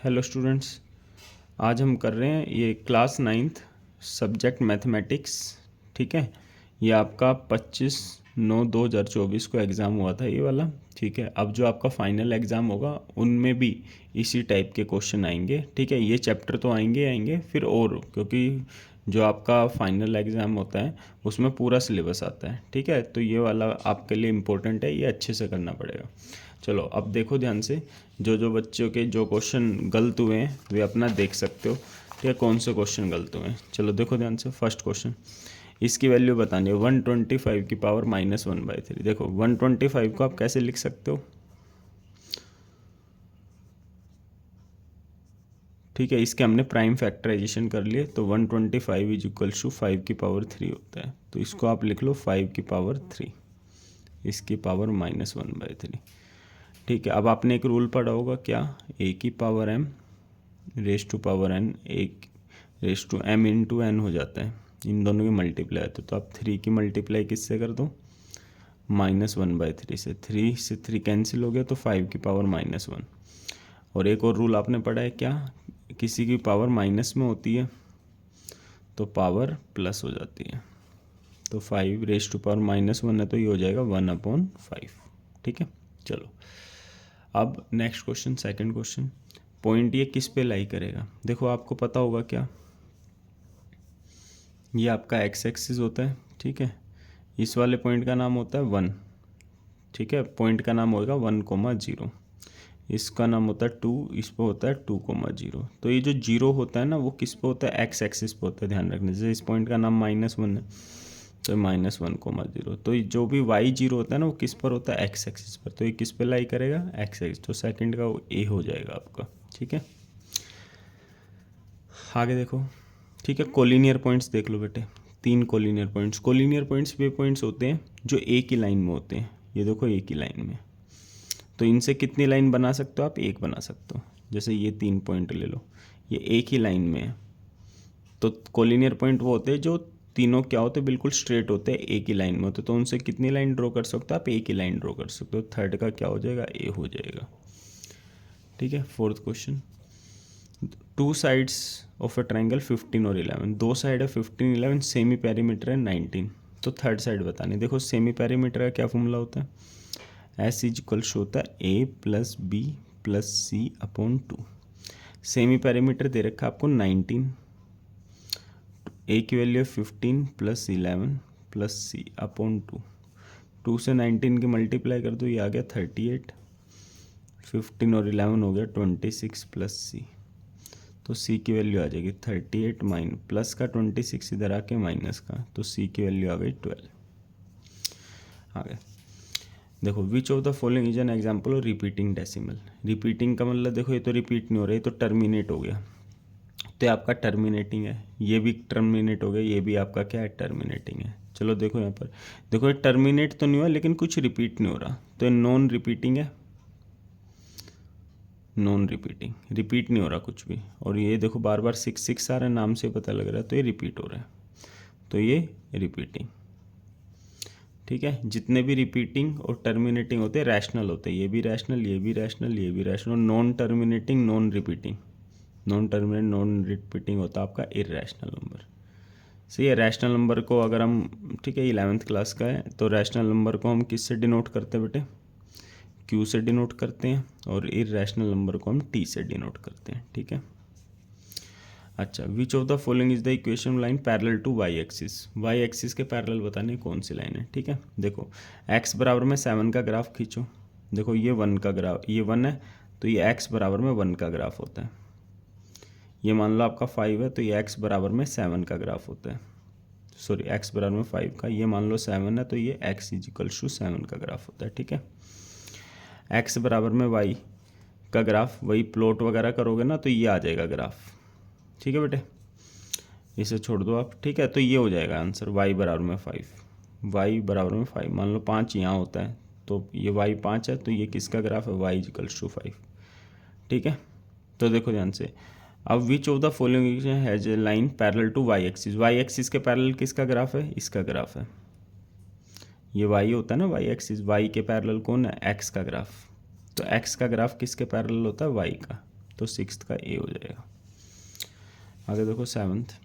Hello students, आज हम कर रहे हैं ये क्लास 9th सब्जेक्ट मैथमेटिक्स। ठीक है, ये आपका 25/9/2024 को एग्ज़ाम हुआ था ये वाला। ठीक है, अब जो आपका फाइनल एग्ज़ाम होगा उनमें भी इसी टाइप के क्वेश्चन आएंगे। ठीक है, ये चैप्टर तो आएंगे फिर और, क्योंकि जो आपका फाइनल एग्ज़ाम होता है उसमें पूरा सिलेबस आता है। ठीक है, तो ये वाला आपके लिए इम्पोर्टेंट है, ये अच्छे से करना पड़ेगा। चलो अब देखो ध्यान से, जो बच्चों के जो क्वेश्चन गलत हुए हैं वे अपना देख सकते हो। ठीक है, कौन से क्वेश्चन गलत हुए हैं। चलो देखो ध्यान से, फर्स्ट क्वेश्चन, इसकी वैल्यू बतानी है 125 की पावर -1/3। देखो 125 को आप कैसे लिख सकते हो। ठीक है, इसके हमने प्राइम फैक्टराइजेशन कर लिए, तो 125 इज इक्वल्स टू 5 की पावर 3 होता है। तो इसको आप लिख लो 5 की पावर 3, इसकी पावर -1/3। ठीक है, अब आपने एक रूल पढ़ा होगा क्या, ए की power m raise to power n, एक raise to m into n हो जाता है, इन दोनों की मल्टीप्लाई होती है। तो आप 3 की मल्टीप्लाई किससे कर दो, -1/3 से। 3 से 3 कैंसिल हो गया, तो 5 की पावर -1। और एक और रूल आपने पढ़ा है क्या, किसी की पावर माइनस में होती है तो पावर प्लस हो जाती है। तो 5 रेस टू पावर -1 है, तो ये हो जाएगा 1/5। ठीक है, चलो अब next question, second question. Point ये किस पे लाई करेगा, देखो आपको पता होगा क्या, ये आपका एक्स एक्सिस होता है। ठीक है, इस वाले पॉइंट का नाम होता है 1। ठीक है, पॉइंट का नाम होगा 1,0, इसका नाम होता है 2, इस पर होता है 2,0। तो ये जो जीरो होता है ना, वो किस पे होता है, एक्स एक्सिस पे होता है। ध्यान रखने से, इस पॉइंट का नाम -1 है, तो -1,0। तो जो भी y0 होता है ना, वो किस पर होता है, एक्स एक्सिस पर। तो ये किस पे लाई करेगा, एक्स एक्सिस। तो सेकंड का वो ए हो जाएगा आपका। ठीक है, आगे देखो। ठीक है, कोलिनियर पॉइंट्स देख लो बेटे, 3 कोलिनियर पॉइंट्स। कोलिनियर पॉइंट्स वे पॉइंट्स होते हैं जो एक ही लाइन में होते हैं। ये देखो एक ही लाइन में, तो इनसे कितनी लाइन बना सकते हो आप, एक बना सकते हो। जैसे ये 3 पॉइंट ले लो, ये एक ही लाइन में है, तो कोलिनियर पॉइंट वो होते हैं जो तीनों क्या होते हैं, बिल्कुल स्ट्रेट होते हैं, एक ही लाइन में होते हैं। तो उनसे कितनी लाइन ड्रॉ कर सकते हो आप, एक ही लाइन ड्रॉ कर सकते हो। थर्ड का क्या हो जाएगा, ए हो जाएगा। ठीक है, fourth question, 2 sides of a triangle 15 और 11, 2 साइड है 15 11, सेमी पेरीमीटर है 19। तो थर्ड साइड बतानी। देखो सेमी पेरीमीटर का क्या फॉर्मूला होता है, एस इज इक्वल्स होता है a + b + c/2। Semi perimeter दे रखा है आपको 19, a की वैल्यू है 15 + 11 + c/2। 2 से 19 की मल्टीप्लाई कर दो, ये आ गया 38। 15 और 11 हो गया 26 + c, तो c की वैल्यू आ जाएगी 38 माइन प्लस का 26 इधर आके माइनस का, तो c की वैल्यू आ गई 12। आ गया, देखो विच of the following is an example of repeating decimal. Repeating का मतलब देखो, ये तो रिपीट नहीं हो रहा है, ये तो टर्मिनेट हो गया, तो ये आपका टर्मिनेटिंग है। ये भी टर्मिनेट हो गया, ये भी आपका क्या है, टर्मिनेटिंग है। चलो देखो यहाँ पर, देखो ये टर्मिनेट तो नहीं हुआ लेकिन कुछ रिपीट नहीं हो रहा, तो ये नॉन रिपीटिंग है, नॉन रिपीटिंग, रिपीट नहीं हो रहा कुछ भी। और ये देखो बार बार 6 6 आ रहा है, नाम से पता लग रहा है, तो ये रिपीट हो रहा है, तो ये रिपीटिंग। ठीक है, जितने भी रिपीटिंग और टर्मिनेटिंग होते हैं रैशनल होते हैं, ये भी रैशनल, ये भी रैशनल, ये भी rational. Non terminating non repeating, non terminate non repeating होता है आपका इरेशनल नंबर। सही है, रैशनल नंबर को अगर हम, ठीक है 11th क्लास का है, तो रैशनल नंबर को हम किससे डिनोट करते हैं बेटे, Q से डिनोट करते हैं, और इरेशनल नंबर को हम T से डिनोट करते हैं। ठीक है, अच्छा, which of the following is the equation line parallel to Y axis. Y axis के पैरेलल बताने कौन सी लाइन है। ठीक है, देखो x बराबर में 7 का ग्राफ खींचो। देखो ये 1 का ग्राफ, ये 1 है, तो ये x बराबर में 1 का ग्राफ होता है। ये मान लो आपका 5 है, तो ये x बराबर में 7 का ग्राफ होता है। सॉरी, x बराबर में 5 का, ये मान लो 7 है, तो ये x इज इक्वल टू 7 का ग्राफ होता है। ठीक है, x बराबर में y का ग्राफ, वही प्लॉट वगैरह करोगे ना, तो ये आ जाएगा ग्राफ। ठीक है बेटे, इसे छोड़ दो आप। ठीक है, तो ये हो जाएगा आंसर, y बराबर में 5, y बराबर में 5। मान लो 5 यहाँ होता है, तो ये y 5 है, तो ये किसका ग्राफ है, y इक्वल्स टू 5। ठीक है, तो देखो ध्यान से, अब which of the following has a line parallel to y axis. y axis के पैरेलल किसका ग्राफ है, इसका ग्राफ है। ये y होता है ना, y एक्सिस, y के पैरेलल कौन है, x का ग्राफ। तो x का ग्राफ किसके पैरेलल होता है, y का, तो सिक्स्थ का ए हो जाएगा। आगे देखो सेवन्थ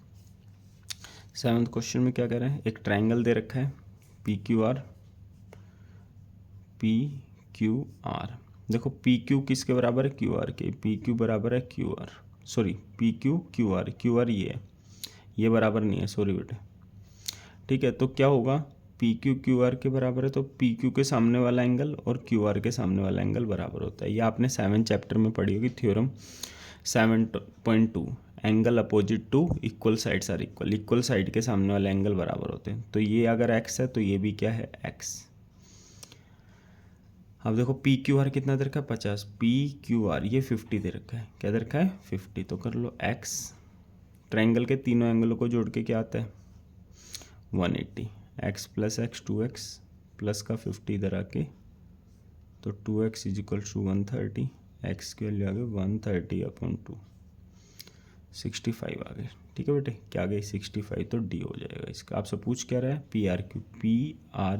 क्वेश्चन में क्या कह रहे हैं, एक ट्रायंगल दे रखा है पी क्यू आर। देखो पी क्यू किसके बराबर है, क्यू आर के। पी क्यू बराबर है Q R, sorry P Q R ये है, ये बराबर नहीं है, सॉरी बेटे। ठीक है, तो क्या होगा, पी क्यू आर के बराबर है तो पी क्यू के सामने वाला एंगल और क्यू आर के सामने वाला एंगल बराबर होता है। ये आपने 7 चैप्टर में पढ़ी होगी theorem 7.2, angle opposite to equal sides are equal. Equal side के सामने वाले एंगल बराबर होते हैं। तो ये अगर एक्स है तो ये भी क्या है, एक्स। अब देखो पी क्यू आर कितना दे रखा है, 50। पी क्यू आर ये 50 दे रखा है, क्या दे रखा है, 50। तो कर लो एक्स, ट्रायंगल के तीनों एंगलों को जोड़ के क्या आता है, 180। X plus x 2x plus का 50 इधर आके, तो 2x is equal to 130। X की वैल्यू आ गई 130/2, 65 आ गए। ठीक है बेटे, क्या आ गई 65, तो डी हो जाएगा इसका। आपसे पूछ क्या रहा है, पी आर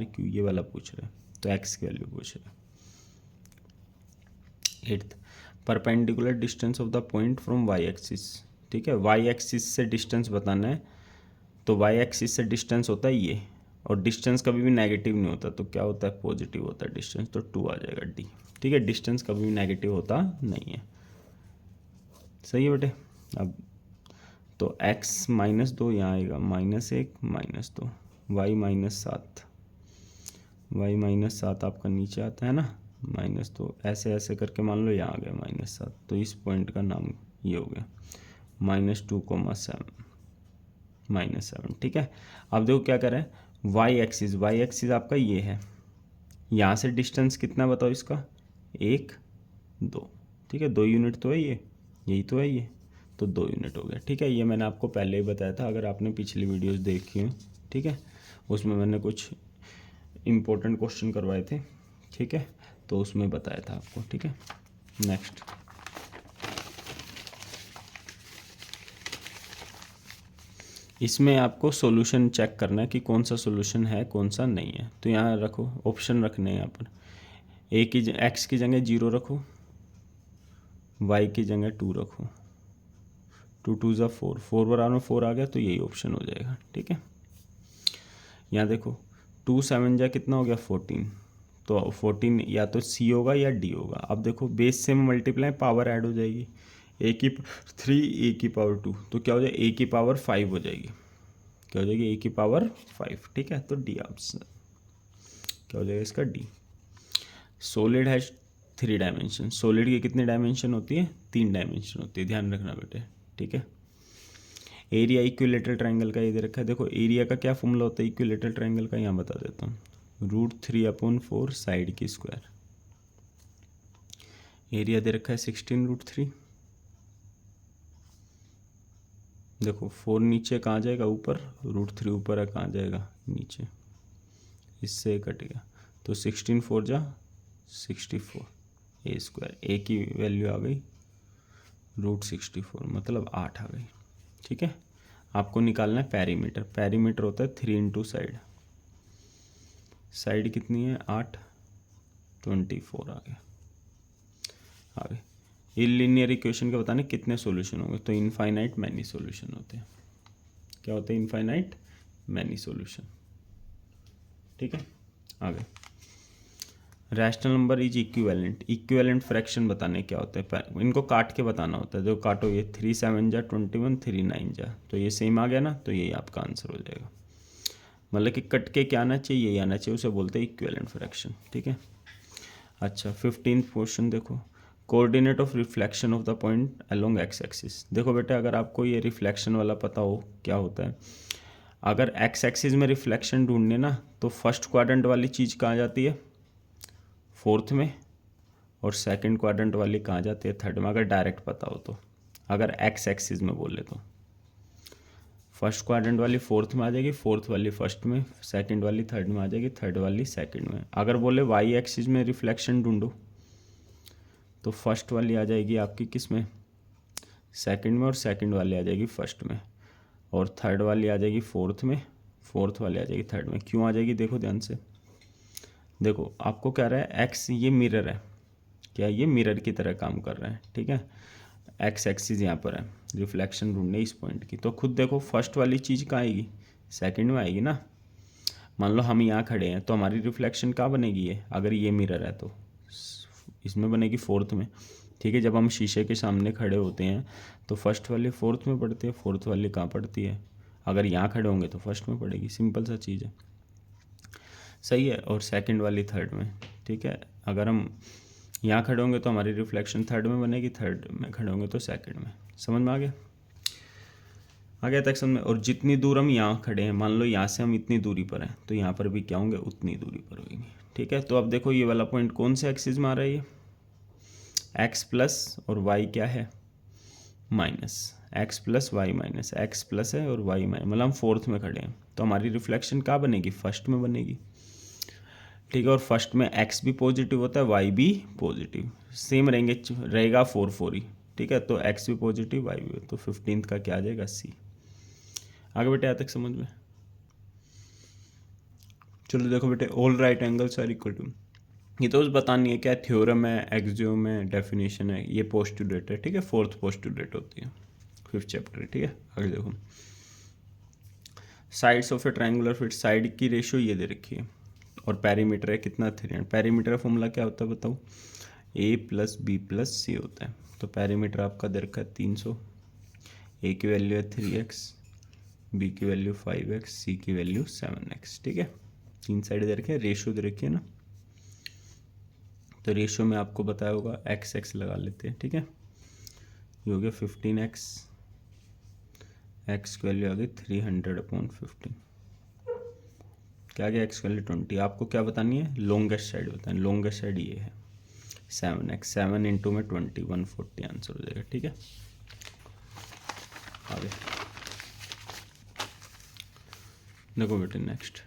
क्यू ये वाला पूछ रहा है, तो एक्स की वैल्यू पूछ रहा है। 8th, perpendicular distance of the point from Y axis. ठीक है, वाई एक्सिस से डिस्टेंस बताना है, तो वाई एक्सिस से डिस्टेंस होता है ये, और डिस्टेंस कभी भी नेगेटिव नहीं होता, तो क्या होता है, पॉजिटिव होता है डिस्टेंस, तो 2 आ जाएगा डी। ठीक है, डिस्टेंस कभी भी नेगेटिव होता नहीं है। सही है बेटे। अब तो x -2 यहाँ आएगा, -1 -2, y -7, आपका नीचे आता है ना, -2, ऐसे ऐसे करके मान लो यहाँ आ गया -7, तो इस पॉइंट का नाम ये हो गया -2,7। ठीक है, अब देखो क्या कर रहे हैं, वाई एक्सिस आपका ये है, यहाँ से डिस्टेंस कितना बताओ इसका, 1 2। ठीक है, 2 यूनिट तो है, ये यही तो है ये, तो 2 यूनिट हो गया। ठीक है, ये मैंने आपको पहले ही बताया था, अगर आपने पिछली वीडियोस देखी हो, ठीक है, उसमें मैंने कुछ इम्पोर्टेंट क्वेश्चन करवाए थे। ठीक है, तो उसमें बताया था आपको। ठीक है, नेक्स्ट इसमें आपको सॉल्यूशन चेक करना है कि कौन सा सॉल्यूशन है कौन सा नहीं है। तो यहाँ रखो, ऑप्शन रखने हैं यहाँ पर, एक्स की जगह 0 रखो, वाई की जगह 2 रखो, 2 2 ज़ा 4, 4 बराबर में 4 आ गया, तो यही ऑप्शन हो जाएगा। ठीक है, यहाँ देखो 2 7 जा कितना हो गया, 14, तो 14 या तो सी होगा या डी होगा। अब देखो बेस से मल्टीप्लाई, पावर ऐड हो जाएगी, ए की 3 ए की पावर 2, तो क्या हो जाएगा, ए की पावर 5 हो जाएगी, क्या हो जाएगी, ए की पावर 5। ठीक है, तो डी ऑप्शन क्या हो जाएगा इसका, डी। सॉलिड है 3 डायमेंशन, सॉलिड की कितनी डायमेंशन होती है, 3 डायमेंशन होती है, ध्यान रखना बेटे। ठीक है, एरिया इक्विलेटरल ट्रायंगल का ये दे रखा है। देखो एरिया का क्या फॉर्मूला होता है इक्विलेटरल ट्रायंगल का, यहाँ बता देता हूँ, √3/4 साइड की स्क्वायर। एरिया दे रखा है 16√3। देखो 4 नीचे कहाँ जाएगा, ऊपर, √3 ऊपर है, कहाँ जाएगा, नीचे, इससे कट गया, तो 16 4 जा 64 ए स्क्वायर। ए की वैल्यू आ गई √64, मतलब 8 आ गई। ठीक है, आपको निकालना है पेरीमीटर। पेरीमीटर होता है 3 इंटू साइड, साइड कितनी है 8, 24 आ गया। आगे इनलिनियर इक्वेशन के बताने कितने सॉल्यूशन होंगे, तो इनफाइनाइट मैनी सॉल्यूशन होते हैं। क्या होते हैं, इनफाइनाइट मैनी सॉल्यूशन। ठीक है, आगे rational number is equivalent. Equivalent fraction बताने क्या होता है, इनको काट के बताना होता है। जो काटो, ये 3 7 जा 21, 3 9 जा, तो ये सेम आ गया ना, तो यही आपका आंसर हो जाएगा। मतलब कि कट के क्या आना चाहिए, यही आना चाहिए, उसे बोलते हैं इक्विवेलेंट फ्रैक्शन। ठीक है, अच्छा 15th क्वेश्चन देखो, coordinate of reflection of the point along x axis. देखो बेटा, अगर आपको ये रिफ्लेक्शन वाला पता हो क्या होता है, अगर एक्स एक्सिस में रिफ्लेक्शन ढूंढने ना, तो फर्स्ट क्वाड्रेंट वाली चीज़ कहाँ जाती है, 4th में, और सेकंड क्वाड्रेंट वाली कहाँ जाती है, 3rd में, अगर डायरेक्ट पता हो तो। अगर एक्स एक्सिस में बोले तो फर्स्ट क्वाड्रेंट वाली 4th में आ जाएगी, 4th वाली 1st में, सेकंड वाली 3rd में आ जाएगी, 3rd वाली 2nd में। अगर बोले वाई एक्सिस में रिफ्लेक्शन ढूंढो, तो फर्स्ट वाली आ जाएगी आपकी किस में, 2nd में, और सेकंड वाली आ जाएगी 1st में, और 3rd वाली आ जाएगी 4th में, 4th वाली आ जाएगी 3rd में। क्यों आ जाएगी, देखो ध्यान से, देखो आपको कह रहा है एक्स ये मिरर है, क्या ये मिरर की तरह काम कर रहा है। ठीक है, एक्स एक्सिस यहाँ पर है, रिफ्लेक्शन ढूंढने इस पॉइंट की। तो खुद देखो फर्स्ट वाली चीज़ कहाँ आएगी, सेकंड में आएगी ना। मान लो हम यहाँ खड़े हैं तो हमारी रिफ्लेक्शन कहाँ बनेगी, ये अगर ये मिरर है तो इसमें बनेगी फोर्थ में। ठीक है, जब हम शीशे के सामने खड़े होते हैं तो फर्स्ट वाली फोर्थ में पड़ती है, फोर्थ वाली कहाँ पड़ती है, अगर यहाँ खड़े होंगे तो फर्स्ट में पड़ेगी, सिंपल सा चीज़ है, सही है। और सेकंड वाली थर्ड में। ठीक है, अगर हम यहाँ खड़े होंगे तो हमारी रिफ्लेक्शन थर्ड में बनेगी, थर्ड में खड़े होंगे तो सेकंड में। समझ में आ गया, आ गया तक समझ में। और जितनी दूर हम यहाँ खड़े हैं, मान लो यहाँ से हम इतनी दूरी पर हैं तो यहाँ पर भी क्या होंगे, उतनी दूरी पर होंगे। ठीक है, तो अब देखो ये वाला पॉइंट कौन से एक्सिस में आ रहा है, ये एक्स प्लस और वाई क्या है minus, X plus Y minus, X plus है और वाई माइनस, मतलब हम फोर्थ में खड़े हैं तो हमारी रिफ्लेक्शन कहाँ बनेगी, फर्स्ट में बनेगी। ठीक है, और फर्स्ट में एक्स भी पॉजिटिव होता है, वाई भी पॉजिटिव, सेम रहेगा 4 4 ही। ठीक है, तो एक्स भी पॉजिटिव वाई भी, तो 15 का क्या आ जाएगा, सी। आगे बेटे, यहाँ तक समझ में। चलो देखो बेटे, all right angles are equal to, ये तो बस बतानी है क्या थ्योरम है, एक्सियोम है, डेफिनेशन है, ये पोस्टुलेट है। ठीक है, फोर्थ पोस्टुलेट होती है, 5th चैप्टर। ठीक है, आगे देखो, sides of A triangular fit, side की रेशियो ये दे रखी है और पेरीमीटर है कितना, 300। पेरीमीटर का फॉर्मूला क्या होता है बताओ, ए प्लस बी प्लस सी होता है। तो पेरीमीटर आपका दे रखा है 300, ए की वैल्यू है 3x, बी की वैल्यू 5x, सी की वैल्यू 7x। ठीक है, 3 साइड दे रखे हैं, रेशियो दे रखी है ना, तो रेशियो में आपको बताया होगा, एक्स एक्स लगा लेते हैं। ठीक है, ये हो गया 15x, एक्स की वैल्यू आ गई 300/15, क्या आ गया, एक्स की वैल्यू 20। आपको क्या बतानी है, लॉन्गेस्ट साइड बतानी, लॉन्गेस्ट साइड ये है 7x, 7 इंटू में 20, 140 आंसर हो जाएगा। ठीक है, आगे देखो बेटे, नेक्स्ट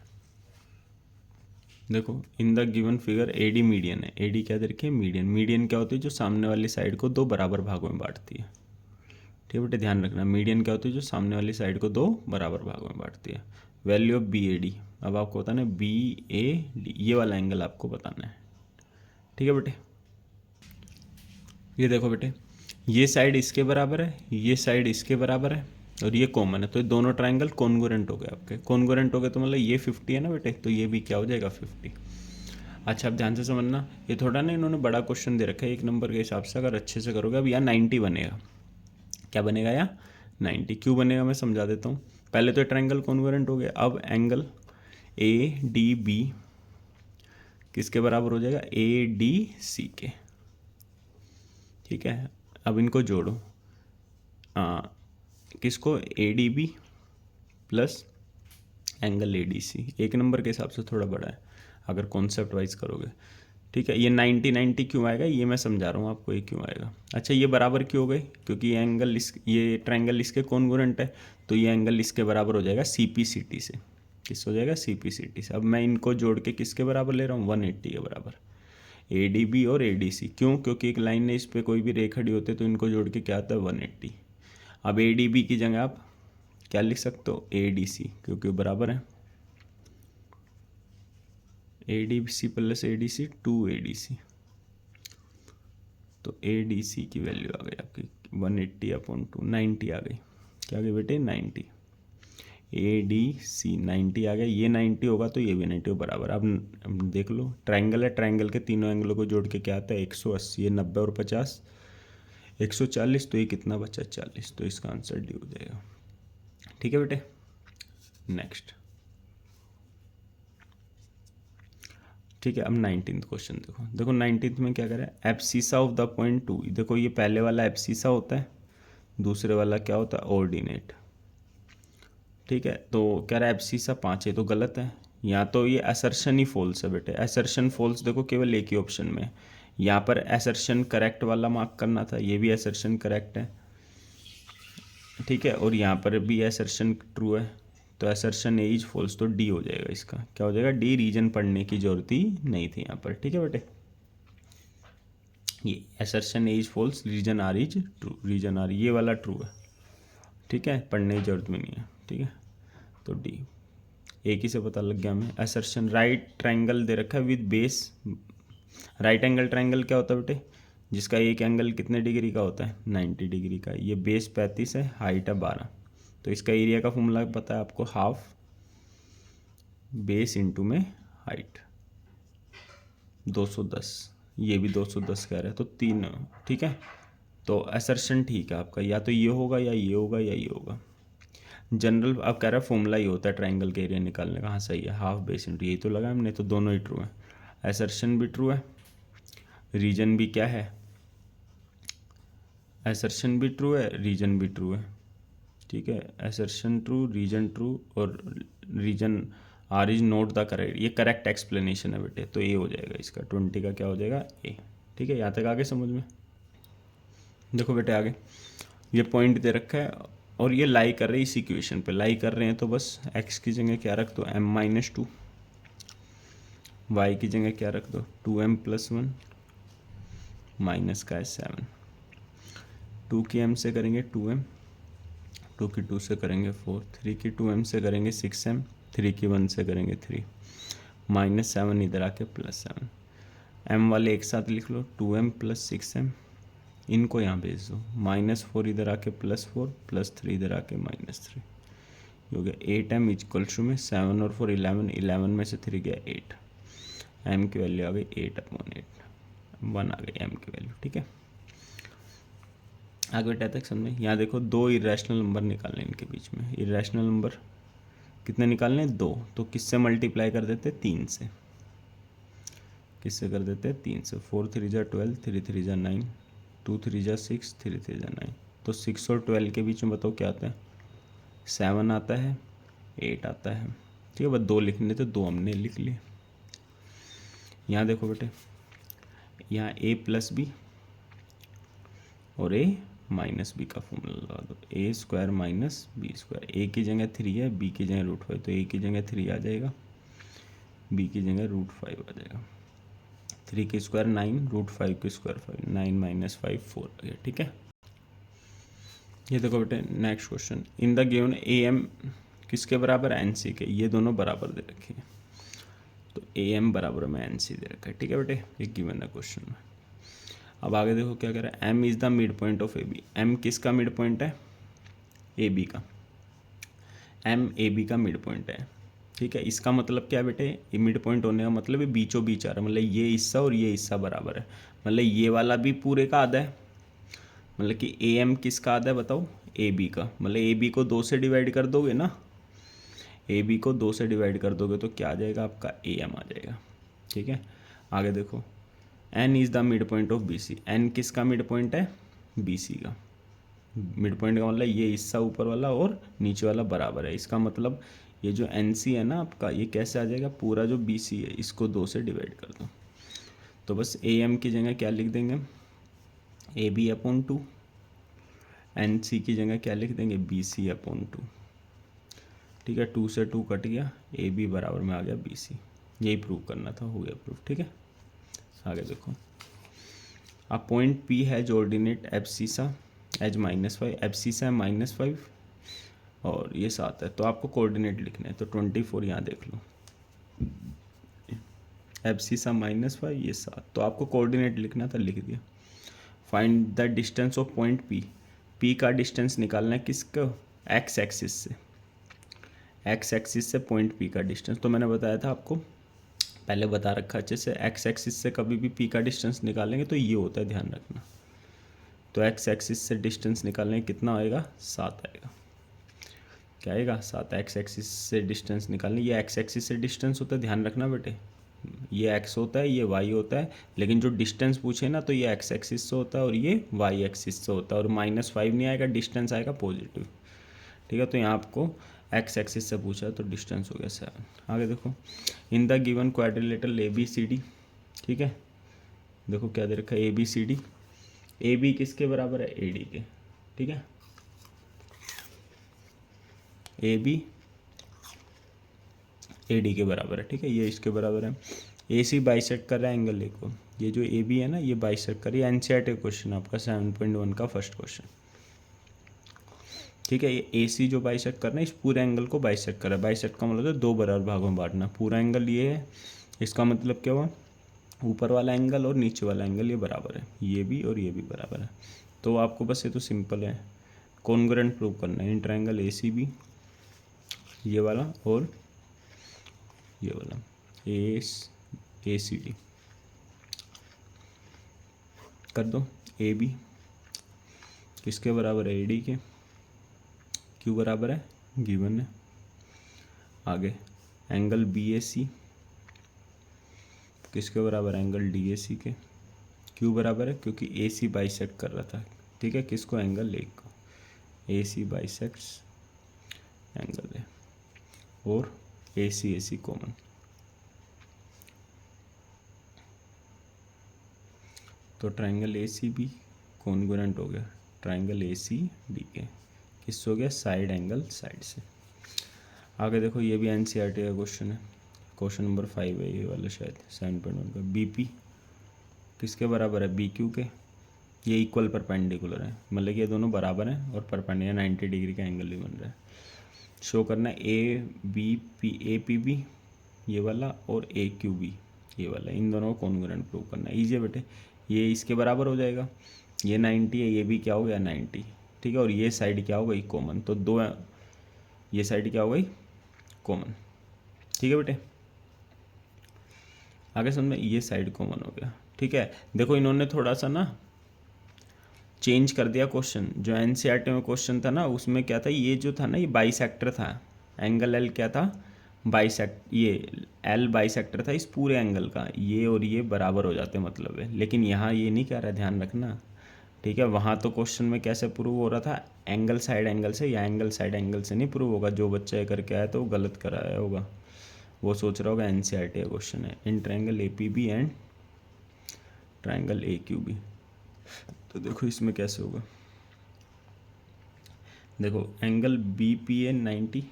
देखो, in the given figure AD median है, एडी क्या दे रखी है, मीडियन। मीडियन क्या होती है, जो सामने वाली साइड को 2 बराबर भागों में बांटती है। ठीक है बेटे, ध्यान रखना, मीडियन क्या होती है, जो सामने वाली साइड को 2 बराबर भागों में बांटती है। Value of B A D, अब आपको बताना है बी ए डी, ये वाला एंगल आपको बताना है। ठीक है बेटे, ये देखो बेटे, ये साइड इसके बराबर है, ये साइड इसके बराबर है और ये कॉमन है, तो ये दोनों ट्राइंगल कॉन्ग्रुएंट हो गए आपके। कॉन्ग्रुएंट हो गए तो मतलब ये 50 है ना बेटे, तो ये भी क्या हो जाएगा, 50। अच्छा, अब ध्यान से समझना, ये थोड़ा ना इन्होंने बड़ा क्वेश्चन दे रखा है 1 नंबर के हिसाब से, अगर अच्छे से करोगे अब यहाँ 90 बनेगा। क्या बनेगा यहाँ 90, क्यों बनेगा मैं समझा देता हूँ। पहले तो ट्राइंगल कॉन्ग्रुएंट हो गया, अब एंगल ए डी बी किसके बराबर हो जाएगा, ए डी सी के। ठीक है, अब इनको जोड़ो, किसको, A D B plus angle A D C, 1 number के हिसाब से थोड़ा बड़ा है अगर कॉन्सेप्ट वाइज करोगे। ठीक है, ये 90 क्यों आएगा, ये मैं समझा रहा हूँ आपको, ये क्यों आएगा। अच्छा, ये बराबर क्यों हो गए, क्योंकि ये एंगल ये ट्रायंगल इसके कॉन्ग्रुएंट है, तो ये एंगल इसके बराबर हो जाएगा सी पी सी टी से। किस हो जाएगा, सी पी सी टी से। अब मैं इनको जोड़ के किसके बराबर ले रहा हूँ, 180 के बराबर, ए डी बी और ए डी सी। क्यों, क्योंकि एक लाइन ने इस पर कोई भी रे खड़ी होती है तो इनको जोड़ के क्या आता है, 180। अब ए डी बी की जगह आप क्या लिख सकते हो, ए डी सी, क्योंकि बराबर है, A D C plus A D C 2 A D C, तो ए डी सी की वैल्यू आ गई आपकी 180/2, 90 आ गई। क्या आ गई बेटे, 90। ए डी सी 90 आ गया, ये 90 होगा तो ये भी 90 हो बराबर। अब देख लो, ट्रायंगल है, ट्रायंगल के तीनों एंगलों को जोड़ के क्या आता है, 180, ये 90 और 50 140, तो ये कितना बचा, 40, तो इसका आंसर डी हो जाएगा। ठीक है बेटे, नेक्स्ट। ठीक है, अब 19th क्वेश्चन देखो, देखो 19th में क्या करें, एब्सिसा ऑफ द पॉइंट 2। देखो ये पहले वाला एब्सिसा होता है, दूसरे वाला क्या होता है, ऑर्डिनेट। ठीक है, तो कह रहा है एब्सिसा 5 है, तो गलत है। यहाँ तो ये असर्शन ही फॉल्स है बेटे, असर्शन फॉल्स देखो केवल एक ही ऑप्शन में, यहाँ पर असर्शन करेक्ट वाला मार्क करना था, ये भी असर्शन करेक्ट है। ठीक है, और यहाँ पर भी असर्शन ट्रू है, तो असर्शन ए इज फॉल्स, तो डी हो जाएगा इसका। क्या हो जाएगा, डी। रीजन पढ़ने की जरूरत ही नहीं थी यहाँ पर। ठीक है बेटे, ये assertion A is false, reason R is true, reason R ये वाला ट्रू है। ठीक है, पढ़ने की जरूरत भी नहीं है। ठीक है, तो डी, एक ही से पता लग गया हमें। असर्शन, राइट ट्रायंगल दे रखा है with base, right angle triangle क्या होता है बेटे, जिसका एक एंगल कितने डिग्री का होता है, 90 डिग्री का। ये बेस 35 है, हाइट है 12, तो इसका एरिया का फॉर्मूला पता है आपको, हाफ बेस इंटू में हाइट, 210। ये भी 210 कह रहे हैं, तो 3, ठीक है। तो असर्शन ठीक है आपका, या तो ये होगा या ये होगा या ये होगा। जनरल अब कह रहा है फॉर्मूला ही होता है ट्रायंगल के एरिया निकालने का। हाँ सही है, हाफ बेस इंटू, यही तो लगा हमने, तो दोनों ही ट्रू है। असर्शन भी ट्रू है, रीजन भी क्या है, असर्शन भी ट्रू है, रीजन भी ट्रू है, ठीक है। असर्शन ट्रू, रीजन ट्रू, और reason R is not the correct, ये करेक्ट एक्सप्लेनेशन है बेटे, तो ए हो जाएगा इसका, 20 का क्या हो जाएगा, ए। ठीक है, यहाँ तक आगे समझ में। देखो बेटे आगे, ये पॉइंट दे रखा है और ये लाई कर रहे हैं इस इक्वेशन पे, लाई कर रहे हैं, तो बस x की जगह क्या रख दो, m-2, y की जगह क्या रख दो, 2m+1, माइनस का है 7, 2 की m से करेंगे 2m, 2 की 2 से करेंगे 4, 3 की 2m से करेंगे 6m, 3 की 1 से करेंगे 3, -7 इधर आके +7, m वाले एक साथ लिख लो, 2m + 6m, इनको यहाँ भेज दो, -4 इधर आके +4, +3 इधर आके -3, ये हो गया 8m इक्वल्स टू में 7 और 4 11, 11 में से 3 गया 8, m की वैल्यू आ गई 8/8, 1 आ गई m की वैल्यू, ठीक है। आगे बेटा तक समझे। यहाँ देखो, दो इरेशनल नंबर निकालने इनके बीच में, इरेशनल नंबर कितने निकालने, 2, तो किससे मल्टीप्लाई कर देते, 3 से, किससे कर देते, 3 से, 4 3 जा 12, 3 3 जा 9, 2 3 जा 6, 3 3 जा 9, तो 6 और 12 के बीच में बताओ क्या आता है, 7 आता है, 8 आता है, ठीक है। बस 2 लिखने थे, 2 हमने लिख लिए। यहाँ देखो बेटे, यहाँ a+b और a-b का फॉर्मूला लगा दो, a² - b², a की जगह 3 है, b की जगह √5, तो a की जगह 3 आ जाएगा, b की जगह √5 आ जाएगा, 3 की स्क्वायर 9, √5 की स्क्वायर 5, 9 - 5 4 आ गया, ठीक है। ये देखो बेटे next question, in the given am किसके बराबर है, nc के, ये दोनों बराबर दे रखे हैं, तो am बराबर में nc दे रखा है, ठीक है बेटे, ये गिवन है क्वेश्चन में। अब आगे देखो क्या कह रहा है, m is the mid point of ab, m किसका मिड पॉइंट है, ab का, m ab का मिड पॉइंट है, ठीक है। इसका मतलब क्या है बेटे, ये मिड पॉइंट होने का मतलब ये बीचों बीच आ रहा है, मतलब ये हिस्सा और ये हिस्सा बराबर है, मतलब ये वाला भी पूरे का आधा है, मतलब कि am किसका आधा है बताओ, ab का, मतलब ab को 2 से डिवाइड कर दोगे ना, ab को 2 से डिवाइड कर दोगे तो क्या आ जाएगा आपका, am आ जाएगा, ठीक है। आगे देखो, n is the mid point of bc, n किसका मिड पॉइंट है, bc का, मिड पॉइंट का मतलब ये हिस्सा ऊपर वाला और नीचे वाला बराबर है, इसका मतलब ये जो NC है ना आपका, ये कैसे आ जाएगा, पूरा जो BC है इसको 2 से डिवाइड कर दो, तो बस AM की जगह क्या लिख देंगे, AB/2, NC की जगह क्या लिख देंगे, BC/2, ठीक है। 2 से 2 कट गया, AB बराबर में आ गया BC, यही प्रूव करना था, हो गया प्रूफ, ठीक है। आगे देखो, अब पॉइंट P है जो ऑर्डिनेट एब्सिसा एज -5, एब्सिसा है -5 और ये 7 है, तो आपको कोऑर्डिनेट लिखना है, तो 24 यहाँ देख लो, एब्सिसा -5, ये 7, तो आपको कोऑर्डिनेट लिखना था, लिख दिया। Find the distance of point P का डिस्टेंस निकालना है किसका, एक्स एक्सिस से, एक्स एक्सिस से पॉइंट P का डिस्टेंस, तो मैंने बताया था आपको, पहले बता रखा अच्छे से, एक्स एक्सिस से कभी भी P का डिस्टेंस निकालेंगे तो ये होता है, ध्यान रखना, तो एक्स एक्सिस से डिस्टेंस निकालने कितना आएगा, 7 आएगा, क्या आएगा, 7, एक्स एक्सिस से डिस्टेंस निकालने, ये एक्स एक्सिस से डिस्टेंस होता है, ध्यान रखना बेटे, ये एक्स होता है, ये वाई होता है, लेकिन जो डिस्टेंस पूछे ना तो ये एक्स एक्सिस से होता है और ये वाई एक्सिस से होता है, और -5 नहीं आएगा, डिस्टेंस आएगा पॉजिटिव, ठीक है। तो यहाँ आपको एक्स एक्सिस से पूछा है तो डिस्टेंस हो गया 7। आगे देखो, in the given quadrilateral ABCD, ठीक है, देखो क्या दे रखा है, ABCD, AB किसके बराबर है, AD के, ठीक है, AB AD के बराबर है, ठीक है, ये इसके बराबर है। AC बाइसेक्ट कर रहा है एंगल A को, ये जो AB है ना ये बाइसेक्ट कर रही है, NCERT क्वेश्चन आपका 7.1 का फर्स्ट क्वेश्चन, ठीक है। ये AC जो बाइसेक्ट कर रहा है इस पूरे एंगल को बाइसेक्ट कर रहा है, बाइसेक्ट का मतलब है 2 बराबर भागों में बांटना, पूरा एंगल ये है, इसका मतलब क्या हुआ, ऊपर वाला एंगल और नीचे वाला एंगल ये बराबर है, ये भी और ये भी बराबर है। तो आपको बस ये तो सिंपल है, कॉन्ग्रुएंट प्रूव करना है इन ट्रायंगल ACB, ये वाला और ये वाला ACD। कर दो। AB किसके बराबर है, AD के। Q बराबर है, गिवन है। आगे एंगल BAC किसके बराबर है, एंगल DAC के। Q बराबर है क्योंकि AC बाइसेक्ट कर रहा था, ठीक है, किसको, एंगल A को। AC बाइसेक्ट्स एंगल A और AC कॉमन। तो ट्रायंगल ACB कॉन्ग्रुएंट हो गया ट्रायंगल ACD के, किससे हो गया, साइड एंगल साइड से। आगे देखो, ये भी NCERT का क्वेश्चन है, क्वेश्चन नंबर 5 है ये वाला, शायद 7.1 का। BP किसके बराबर है, BQ के। ये इक्वल परपेंडिकुलर है, मतलब कि ये दोनों बराबर हैं और परपेंडिकुलर 90 डिग्री का एंगल भी बन रहा है। शो करना है APB ये वाला और AQB ये वाला, इन दोनों को कॉन्ग्रुएंट प्रूव करना है। ईजी है बेटे, ये इसके बराबर हो जाएगा, ये 90 है, ये भी क्या हो गया 90, ठीक है, और ये साइड क्या हो गई कॉमन, तो दो, ये साइड क्या हो गई कॉमन, ठीक है बेटे। आगे समझ, ये साइड कॉमन हो गया, ठीक है। देखो इन्होंने थोड़ा सा ना चेंज कर दिया क्वेश्चन, जो NCERT में क्वेश्चन था ना उसमें क्या था, ये जो था ना ये बाइसेक्टर था, एंगल L क्या था, बाइसेक्ट, ये L बाइसेक्टर था इस पूरे एंगल का, ये और ये बराबर हो जाते मतलब है। लेकिन यहाँ ये नहीं कह रहा, ध्यान रखना, ठीक है। वहाँ तो क्वेश्चन में कैसे प्रूव हो रहा था, एंगल साइड एंगल से, या एंगल साइड एंगल से नहीं प्रूव होगा। जो बच्चा ये करके आया तो वो गलत कराया होगा, वो सोच रहा होगा NCERT का क्वेश्चन है। In triangle APB and triangle AQB। तो देखो इसमें कैसे होगा, देखो एंगल BPA 90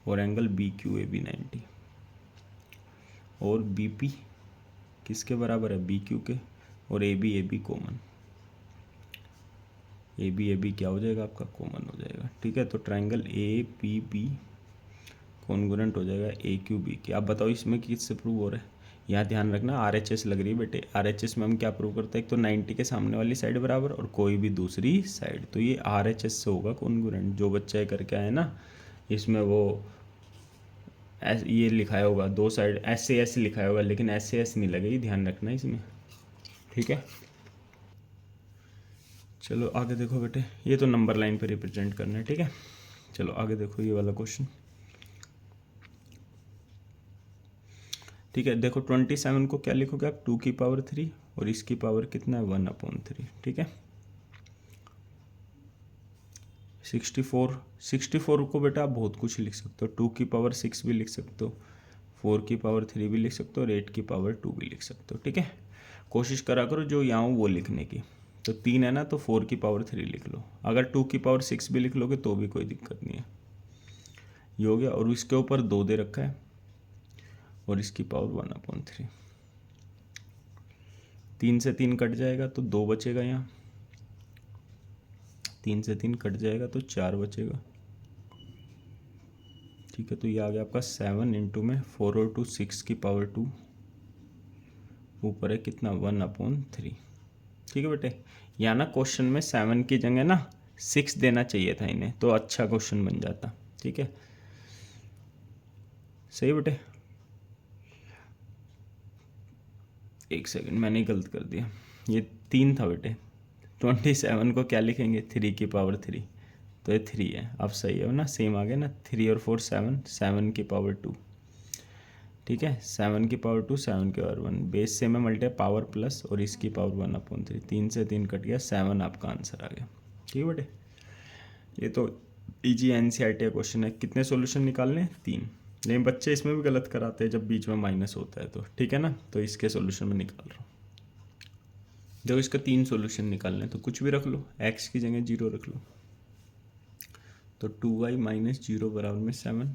और एंगल BQAB 90, और BP किसके बराबर है, BQ के, और AB कॉमन, AB क्या हो जाएगा आपका, कॉमन हो जाएगा, ठीक है। तो ट्रायंगल APB कॉन्ग्रुएंट हो जाएगा AQB के। आप बताओ इसमें किससे प्रूव हो रहा है, यहाँ ध्यान रखना RHS लग रही है बेटे। RHS में हम क्या प्रूव करते हैं, एक तो 90 के सामने वाली साइड बराबर और कोई भी दूसरी साइड, तो ये RHS से होगा कॉन्ग्रुएंट। जो बच्चा ये करके आए ना इसमें वो ये लिखाया होगा, दो साइड SAS लिखाया होगा, लेकिन SAS नहीं लगेगी, ध्यान रखना इसमें, ठीक है। चलो आगे देखो बेटे, ये तो नंबर लाइन पे रिप्रेजेंट करना है, ठीक है। चलो आगे देखो ये वाला क्वेश्चन, ठीक है। देखो 27 को क्या लिखोगे आप, 2 की पावर 3 और इसकी पावर कितना है 1/3, ठीक है। 64 को बेटा आप बहुत कुछ लिख सकते हो, 2 की पावर 6 भी लिख सकते हो, 4 की पावर 3 भी लिख सकते हो और 8 की पावर 2 भी लिख सकते हो, ठीक है। कोशिश करा करो जो यहाँ वो लिखने की। तो 3 है ना, तो 4 की पावर 3 लिख लो, अगर 2 की पावर 6 भी लिख लोगे तो भी कोई दिक्कत नहीं है। ये हो गया, और इसके ऊपर 2 दे रखा है और इसकी पावर 1/3। 3 से 3 कट जाएगा तो 2 बचेगा, यहाँ 3 से 3 कट जाएगा तो 4 बचेगा, ठीक है। तो ये आ गया आपका 7 इंटू में 4 और 2 6 की पावर 2, ऊपर है कितना 1/3, ठीक है बेटे। यहाँ ना क्वेश्चन में 7 की जगह ना 6 देना चाहिए था इन्हें, तो अच्छा क्वेश्चन बन जाता, ठीक है। सही बेटे, एक सेकंड मैंने गलत कर दिया, ये 3 था बेटे। 27 को क्या लिखेंगे, 3 की पावर 3, तो ये 3 है। अब सही है ना, सेम आ गया ना, 3 और 4 7 की पावर 2, ठीक है। 7 की पावर 2 7 की पावर 1, बेस सेम है, मल्टी पावर प्लस और इसकी पावर 1/3, 3 से 3 कट गया, 7 आपका आंसर आ गया, ठीक है बेटे। ये तो इजी NCERT का क्वेश्चन है। कितने सॉल्यूशन निकालने, 3, लेकिन बच्चे इसमें भी गलत कराते हैं जब बीच में माइनस होता है तो, ठीक है ना। तो इसके सॉल्यूशन में निकाल रहा हूँ, देखो इसका 3 सॉल्यूशन निकालने, तो कुछ भी रख लो, x की जगह 0 रख लो, तो 2y - 0 बराबर में 7,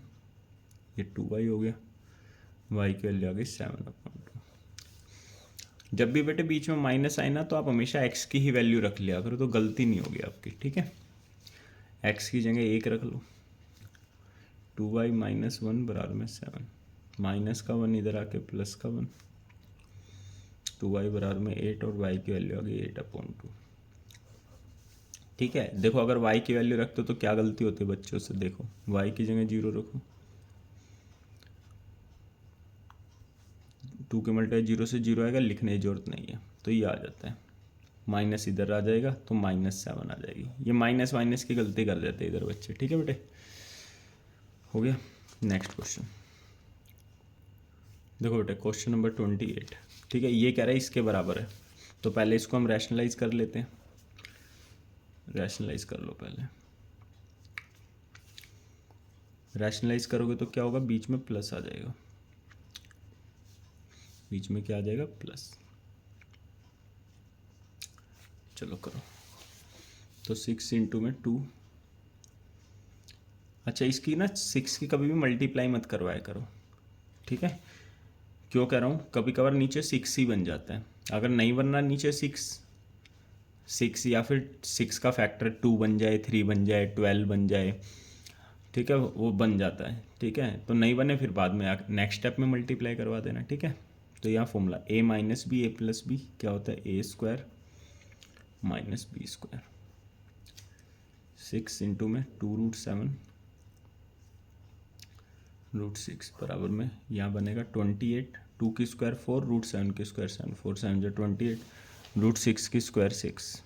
ये 2y हो गया, y की वैल्यू आ गई 7/2। जब भी बेटे बीच में माइनस आए ना तो आप हमेशा x की ही वैल्यू रख लिया करो, तो गलती नहीं होगी आपकी, ठीक है। x की जगह 1 रख लो, 2y - 1 बराबर में 7, माइनस का 1 इधर आके प्लस का 1, 2y बराबर में 8 और y की वैल्यू आ गई 8/2। ठीक है, देखो अगर y की वैल्यू रखते हो तो क्या गलती होती है बच्चों से, देखो y की जगह 0 रखो, 2 के मल्टीप्लाई 0 से 0 आएगा, लिखने की जरूरत नहीं है, तो ये आ जाता है। माइनस इधर आ जाएगा तो -7 आ जाएगी। ये माइनस माइनस की गलती कर देते हैं इधर बच्चे। ठीक है बेटे, हो गया। नेक्स्ट क्वेश्चन देखो बेटे, क्वेश्चन नंबर 28। ठीक है, ये कह रहा है इसके बराबर है, तो पहले इसको हम रैशनलाइज कर लेते हैं। रैशनलाइज कर लो पहले। रैशनलाइज करोगे तो क्या होगा, बीच में प्लस आ जाएगा, बीच में क्या आ जाएगा, प्लस। चलो करो, तो 6 इंटू में 2। अच्छा, इसकी ना 6 की कभी भी मल्टीप्लाई मत करवाया करो। ठीक है, क्यों कह रहा हूँ, कभी कभार नीचे 6 ही बन जाता है। अगर नहीं बनना नीचे 6 या फिर 6 का फैक्टर 2 बन जाए, 3 बन जाए, 12 बन जाए, ठीक है, वो बन जाता है। ठीक है, तो नहीं बने फिर बाद में नेक्स्ट स्टेप में मल्टीप्लाई करवा देना। ठीक है, तो यहाँ formula a minus B, a plus B क्या होता है, a square minus B square. 6 into में 2√7 √6 बराबर में यहाँ बनेगा 28। 2 की स्क्वायर 4, √7 की स्क्वायर 7, 4 7 जो 28, √6 की स्क्वायर 6,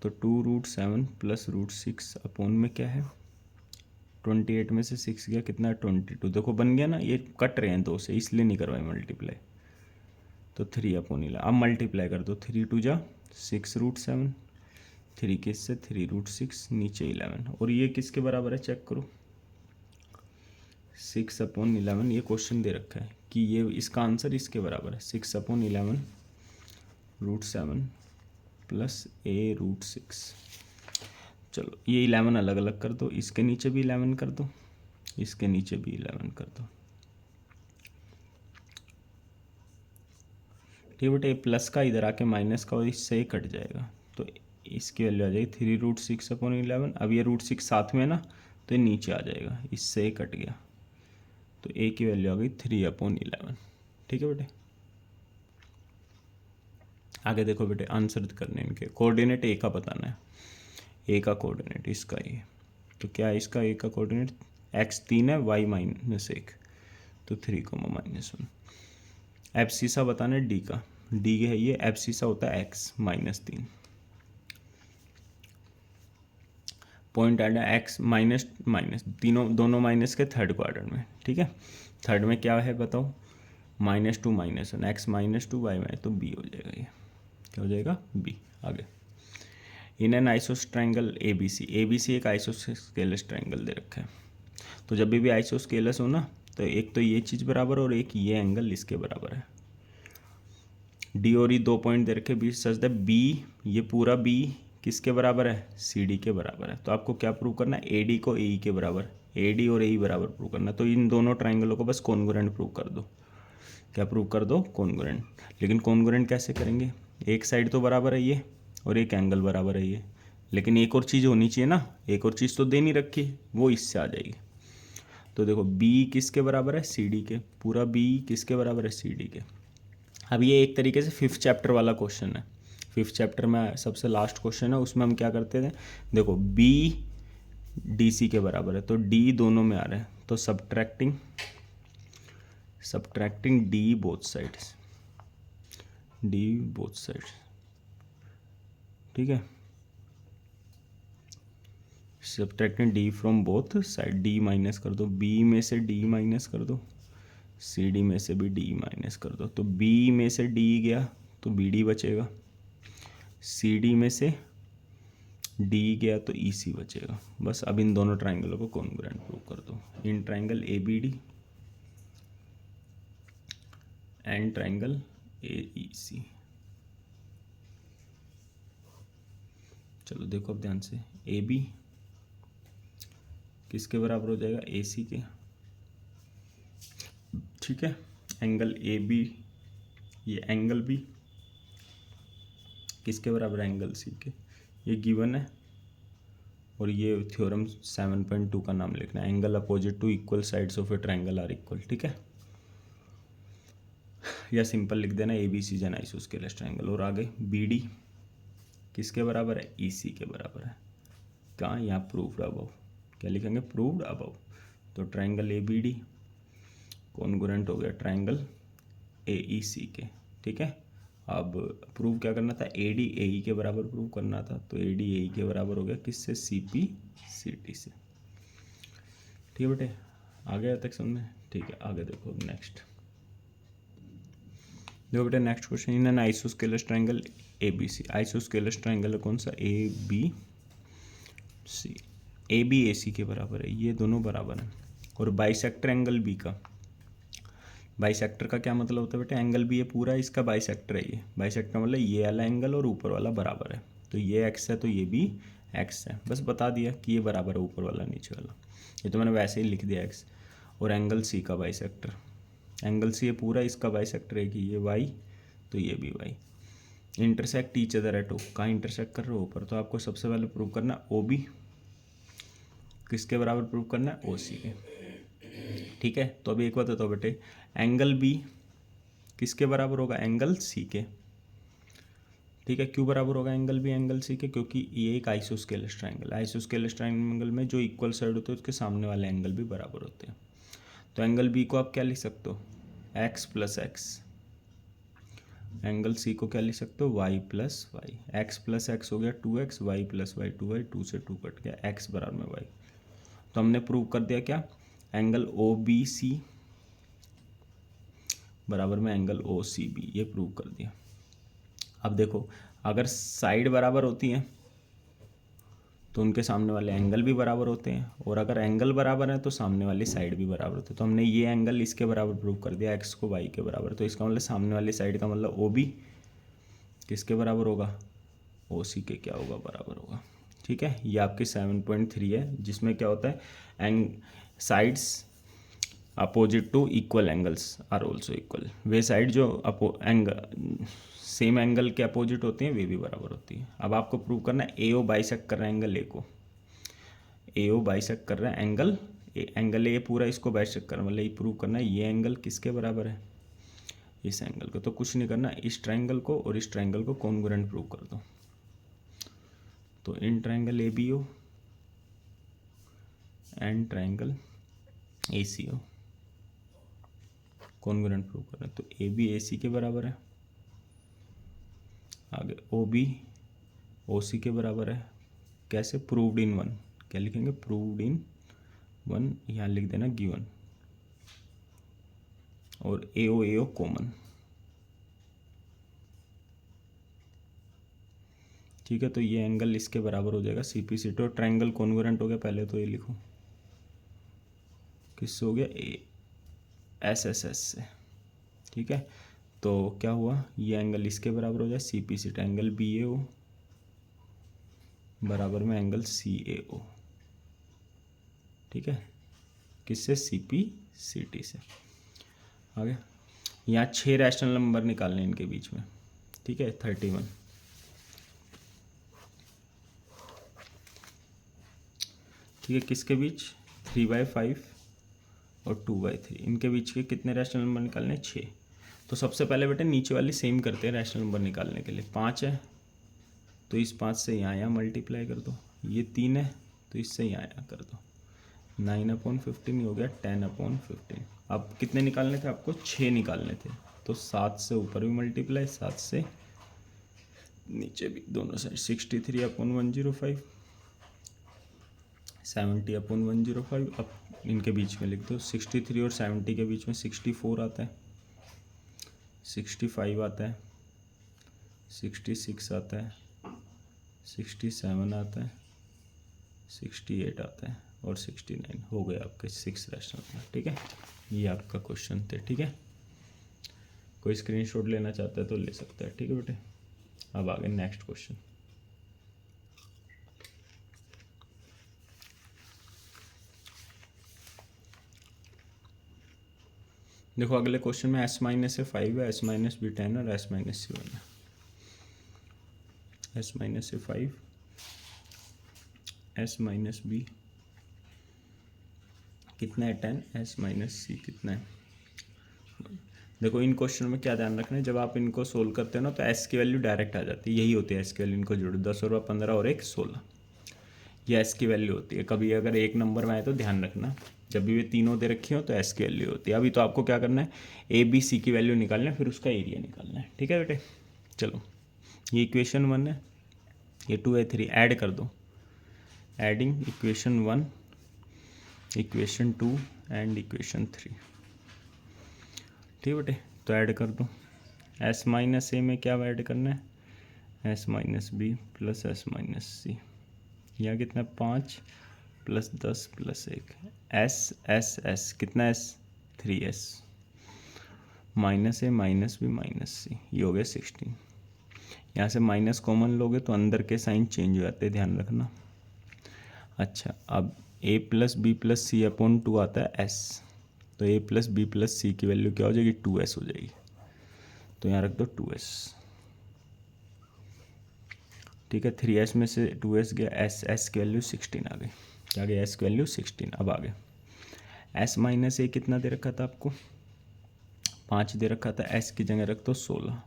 तो 2√7 प्लस √6 अपॉन में क्या है, 28 में से 6 गया कितना, 22। देखो बन गया ना, ये कट रहे हैं 2 से, इसलिए नहीं करवाए मल्टीप्लाई। तो 3/11। अब मल्टीप्लाई कर दो, 3 2 जा 6√7, 3 के इससे 3√6, नीचे 11। और ये किसके बराबर है चेक करो, 6/11। ये क्वेश्चन दे रखा है कि ये इसका आंसर इसके बराबर है, 6/11 √7 प्लस a√6। चलो ये 11 अलग अलग कर दो, इसके नीचे भी 11 कर दो, इसके नीचे भी 11 कर दो। ठीक बेटे, प्लस का इधर आके माइनस का और इससे ही कट जाएगा, तो इसकी वैल्यू आ जाएगी 3√6/11। अब ये √6 साथ में है ना, तो ये नीचे आ जाएगा, इससे ही कट गया, तो a की वैल्यू आ गई 3/11। ठीक है बेटे, आगे देखो बेटे, आंसर करने इनके कोऑर्डिनेट a का बताना है। a का कोऑर्डिनेट इसका ये, तो क्या है इसका a का कोऑर्डिनेट, x 3 है, y -1, तो 3, -1। एब्सिसा बताना है d का, d है ये, एब्सिसा होता है x -3। पॉइंट आना x माइनस माइनस, दोनों माइनस के थर्ड क्वाड्रेंट में। ठीक है, थर्ड में क्या है बताओ, -2 -1, x -2 y -, तो b हो जाएगा, ये क्या हो जाएगा, b। आगे, इन एन आइसोस ट्रायंगल ABC, ABC एक आइसोस्केलस ट्रायंगल दे रखा है। तो जब भी आइसोस्केलस हो ना, तो एक तो ये चीज़ बराबर और एक ये एंगल इसके बराबर है। डी और ई 2 पॉइंट दे रखे बीच, सच दैट बी, ये पूरा बी किसके बराबर है, CD के बराबर है। तो आपको क्या प्रूव करना है, AD को AE के बराबर, AD और AE बराबर प्रूव करना है। तो इन दोनों ट्राइंगलों को बस कॉन्ग्रुएंट प्रूव कर दो। क्या प्रूव कर दो, कॉन्ग्रुएंट। लेकिन कॉन्ग्रुएंट कैसे करेंगे, एक साइड तो बराबर है ये और एक एंगल बराबर है ये, लेकिन एक और चीज़ होनी चाहिए ना, एक और चीज़ तो दे नहीं रखी, वो इससे आ जाएगी। तो देखो B किसके बराबर है, CD के, पूरा B किसके बराबर है, CD के। अब ये एक तरीके से 5th चैप्टर वाला क्वेश्चन है। 5th चैप्टर में सबसे लास्ट क्वेश्चन है, उसमें हम क्या करते थे, देखो B DC के बराबर है, तो D दोनों में आ रहा है, तो subtracting D both sides, D both sides. ठीक है, subtracting D from both side, D minus कर दो, B में से D माइनस कर दो, CD में से भी D माइनस कर दो, तो B में से D गया तो BD बचेगा, CD में से D गया तो EC बचेगा। बस अब इन दोनों ट्राइंगलों को कॉन्ग्रुएंट प्रूव कर दो, in triangle ABD and triangle AEC। चलो देखो अब ध्यान से, AB किसके बराबर हो जाएगा, AC के। ठीक है, एंगल AB, ये एंगल B किसके बराबर है, एंगल C के। ये गिवन है, और ये थ्योरम 7.2 का नाम लिखना है, angle opposite to equal sides of a triangle are equal, ठीक है। या सिंपल लिख देना ABC is an isosceles triangle. और आगे BD किसके बराबर है, EC के बराबर है। कहाँ, यहाँ प्रूव्ड अबव, क्या लिखेंगे, प्रूव्ड अबव। तो ट्रायंगल ABD कॉन्ग्रुएंट हो गया ट्रायंगल AEC के, ठीक है। अब प्रूव क्या करना था, AD AE के बराबर प्रूव करना था, तो AD AE के बराबर हो गया किससे, CP CT से, ठीक है बेटे। आ गया तक समझ में, ठीक है। आगे देखो नेक्स्ट, देखो बेटा next question, in an isosceles triangle ABC, isosceles triangle कौन सा, ABC, AB AC के बराबर है, ये दोनों बराबर हैं। और बाइसेक्टर एंगल B का, बाइसेक्टर का क्या मतलब होता है बेटा, एंगल भी ये पूरा इसका बाइसेक्टर है, ये बाइसेक्टर मतलब ये वाला एंगल और ऊपर वाला बराबर है, तो ये x है तो ये भी x है, बस बता दिया कि ये बराबर है ऊपर वाला नीचे वाला, ये तो मैंने वैसे ही लिख दिया x। और एंगल C का बाइसेक्टर, एंगल C ये पूरा इसका बाइसेक्टर है कि ये y तो ये भी y। Intersect each other at O, कहाँ इंटरसेक्ट कर रहे हो, ऊपर, तो आपको सबसे पहले प्रूव करना OB किसके बराबर प्रूव करना है, OC के, ठीक है। तो अभी एक बात बताओ बेटे, एंगल B किसके बराबर होगा, एंगल C के, ठीक है। क्यों बराबर होगा एंगल B एंगल C के, क्योंकि ये एक आइसोस्केलस ट्रायंगल, आइसोस्केलस ट्रायंगल में जो इक्वल साइड होते हैं उसके सामने वाले एंगल भी बराबर होते हैं। तो एंगल B को आप क्या लिख सकते हो, x plus X, angle C को क्या लिख सकते हो, y plus Y, X plus X हो गया 2x, y plus Y 2y, 2 से 2 कट गया, x बराबर में y। तो हमने प्रूव कर दिया क्या, एंगल OBC बराबर में एंगल OCB, ये प्रूव कर दिया। अब देखो अगर साइड बराबर होती हैं तो उनके सामने वाले एंगल भी बराबर होते हैं, और अगर एंगल बराबर है तो सामने वाली साइड भी बराबर होती है। तो हमने ये एंगल इसके बराबर प्रूव कर दिया, x को y के बराबर, तो इसका मतलब सामने वाली साइड का मतलब OB किसके बराबर होगा, OC के क्या होगा, बराबर होगा, ठीक है। ये आपकी 7.3 है, जिसमें क्या होता है, sides opposite to equal angles are also equal, वे साइड जो सेम एंगल के अपोजिट होती हैं वे भी बराबर होती है। अब आपको प्रूव करना है AO बाइसेक्ट कर रहा है एंगल A को, AO बाइसेक्ट कर रहा है एंगल एंगल A पूरा इसको बाइसेक्ट कर रहा है, मतलब ये प्रूव करना है ये एंगल किसके बराबर है, इस एंगल को। तो कुछ नहीं करना, इस ट्रायंगल को और इस ट्रायंगल को कॉन्ग्रुएंट प्रूव कर दो। तो in triangle ABO and triangle ACO congruent prove करना है, तो AB AC के बराबर है, आगे OB OC के बराबर है, कैसे, प्रूव्ड इन वन, क्या लिखेंगे, प्रूव्ड इन वन, यहाँ लिख देना गिवन, और AO कॉमन, ठीक है। तो ये एंगल इसके बराबर हो जाएगा CP CT, और ट्रायंगल कॉन्ग्रुएंट हो गया, पहले तो ये लिखो किससे हो गया, SSS से, ठीक है। तो क्या हुआ, ये एंगल इसके बराबर हो जाए CP CT, एंगल BAO बराबर में एंगल CAO, ठीक है, किससे, CP CT से। आगे यहाँ 6 रैशनल नंबर निकालने इनके बीच में, ठीक है, 31, ठीक है। किसके बीच, 3/5 और 2/3, इनके बीच के कितने रैशनल नंबर निकालने, 6। तो सबसे पहले बेटे नीचे वाली सेम करते हैं रैशनल नंबर निकालने के लिए, 5 है तो इस 5 से यहाँ मल्टीप्लाई कर दो, ये 3 है तो इससे यहाँ कर दो, 9/15 हो गया 10/15। अब कितने निकालने थे आपको, 6 निकालने थे, तो 7 से ऊपर भी मल्टीप्लाई, 7 से नीचे भी, दोनों साइड 63/105, 70/105। अब इनके बीच में लिख दो, 63 और 70 के बीच में 64 आता है, 65 आता है, 66 आता है, 67 आता है, 68 आता है, और 69 हो गया आपके 6 रैशनल, ठीक है। ये आपका क्वेश्चन थे, ठीक है। कोई स्क्रीनशॉट लेना चाहता है तो ले सकता है, ठीक है बेटे। अब आगे नेक्स्ट क्वेश्चन, देखो अगले क्वेश्चन में S-A5 है, S-B10 और S-C1 है, S-A5 एस माइनस बी कितना है 10, एस माइनस सी कितना है। देखो इन क्वेश्चन में क्या ध्यान रखना है, जब आप इनको सोल्व करते हो ना तो एस की वैल्यू डायरेक्ट आ जाती है, यही होती है एस की वैल्यू। इनको जोड़ो 10 और 15 और 1 16, ये एस की वैल्यू होती है। कभी अगर एक नंबर में आए तो ध्यान रखना, जब भी वे तीनों दे रखी हो तो एस की वैल्यू होती है। अभी तो आपको क्या करना है, ए बी सी की वैल्यू निकालना है, फिर उसका एरिया निकालना है। ठीक है बेटे, चलो ये इक्वेशन 1 है, ये 2 है 3, ऐड कर दो। Adding equation 1, equation 2 and equation 3। ठीक बेटे, तो ऐड कर दो। एस माइनस ए में क्या ऐड करना है, s minus b plus s minus c. यहाँ कितना 5 plus 10 plus 1, s s s कितना s 3s, minus a minus b minus c, ये हो गया 16। यहाँ से माइनस कॉमन लोगे तो अंदर के साइन चेंज हो जाते हैं, ध्यान रखना। अच्छा, अब a plus B plus C upon 2 आता है s, तो a plus B plus C की वैल्यू क्या हो जाएगी, 2s हो जाएगी। तो यहाँ रख दो 2s। ठीक है, 3s में से 2s गया, s की वैल्यू 16 आ गई। क्या गया, s की वैल्यू 16। अब आ गया s माइनस ए कितना दे रखा था आपको, 5 दे रखा था, s की जगह रख दो 16।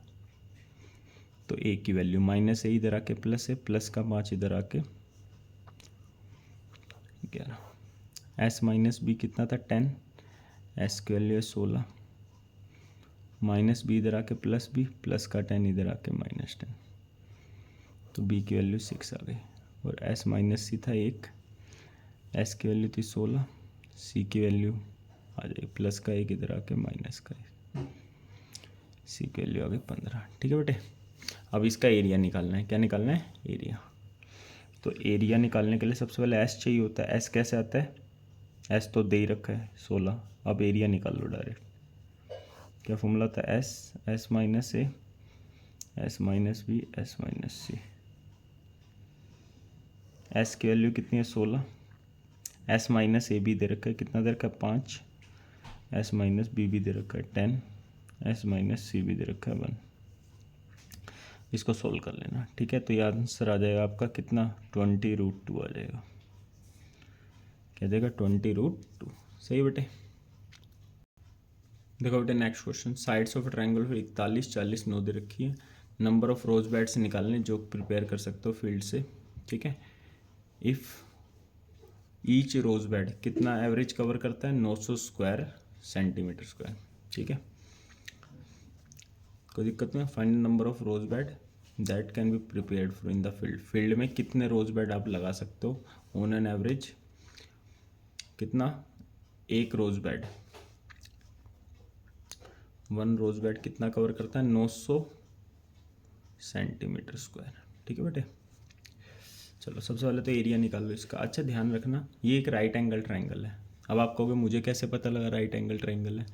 तो a की वैल्यू माइनस ए इधर आके प्लस है, प्लस का 5 इधर आके 11। s माइनस बी कितना था 10, s की वैल्यू है 16, माइनस बी इधर आके प्लस बी, प्लस का 10 इधर आके माइनस 10, तो b की वैल्यू 6 आ गई। और s माइनस सी था 1, s की वैल्यू थी 16, c की वैल्यू आ जाएगी प्लस का 1 इधर आके माइनस का 1, c की वैल्यू आ गई 15। ठीक है बेटे, अब इसका एरिया निकालना है। क्या निकालना है, एरिया। तो एरिया निकालने के लिए सबसे पहले एस चाहिए होता है। एस कैसे आता है, एस तो दे ही रखा है 16, अब एरिया निकाल लो डायरेक्ट। क्या फॉर्मूला था, s s minus a, s minus b, s minus c. S की वैल्यू कितनी है 16, एस माइनस ए भी दे रखा है, कितना दे रखा है 5, एस माइनस बी भी दे रखा है 10, एस माइनस सी भी दे रखा है 1। इसको सोल्व कर लेना। ठीक है, तो ये आंसर आ जाएगा आपका कितना, 20√2 आ जाएगा। क्या देगा, 20√2। सही बेटे। देखो बेटे next question, sides of triangle फिर 41 40 9 दे रखी है। नंबर ऑफ रोज बेड्स निकालने जो प्रिपेयर कर सकते हो फील्ड से। ठीक है, इफ़ ईच रोज बेड कितना एवरेज कवर करता है, 900 स्क्वायर सेंटीमीटर स्क्वायर। ठीक है, कोई दिक्कत नहीं। Find number of rose bed that can be prepared for in the field. Field में कितने रोज बेड आप लगा सकते हो ऑन एन एवरेज, कितना, एक रोज बेड, 1 रोज बेड कितना कवर करता है, 900 सेंटीमीटर स्क्वायर। ठीक है बेटे, चलो सबसे पहले तो एरिया निकाल लो इसका। अच्छा ध्यान रखना, ये एक राइट एंगल ट्रायंगल है। अब आप कहोगे मुझे कैसे पता लगा राइट एंगल ट्रायंगल है,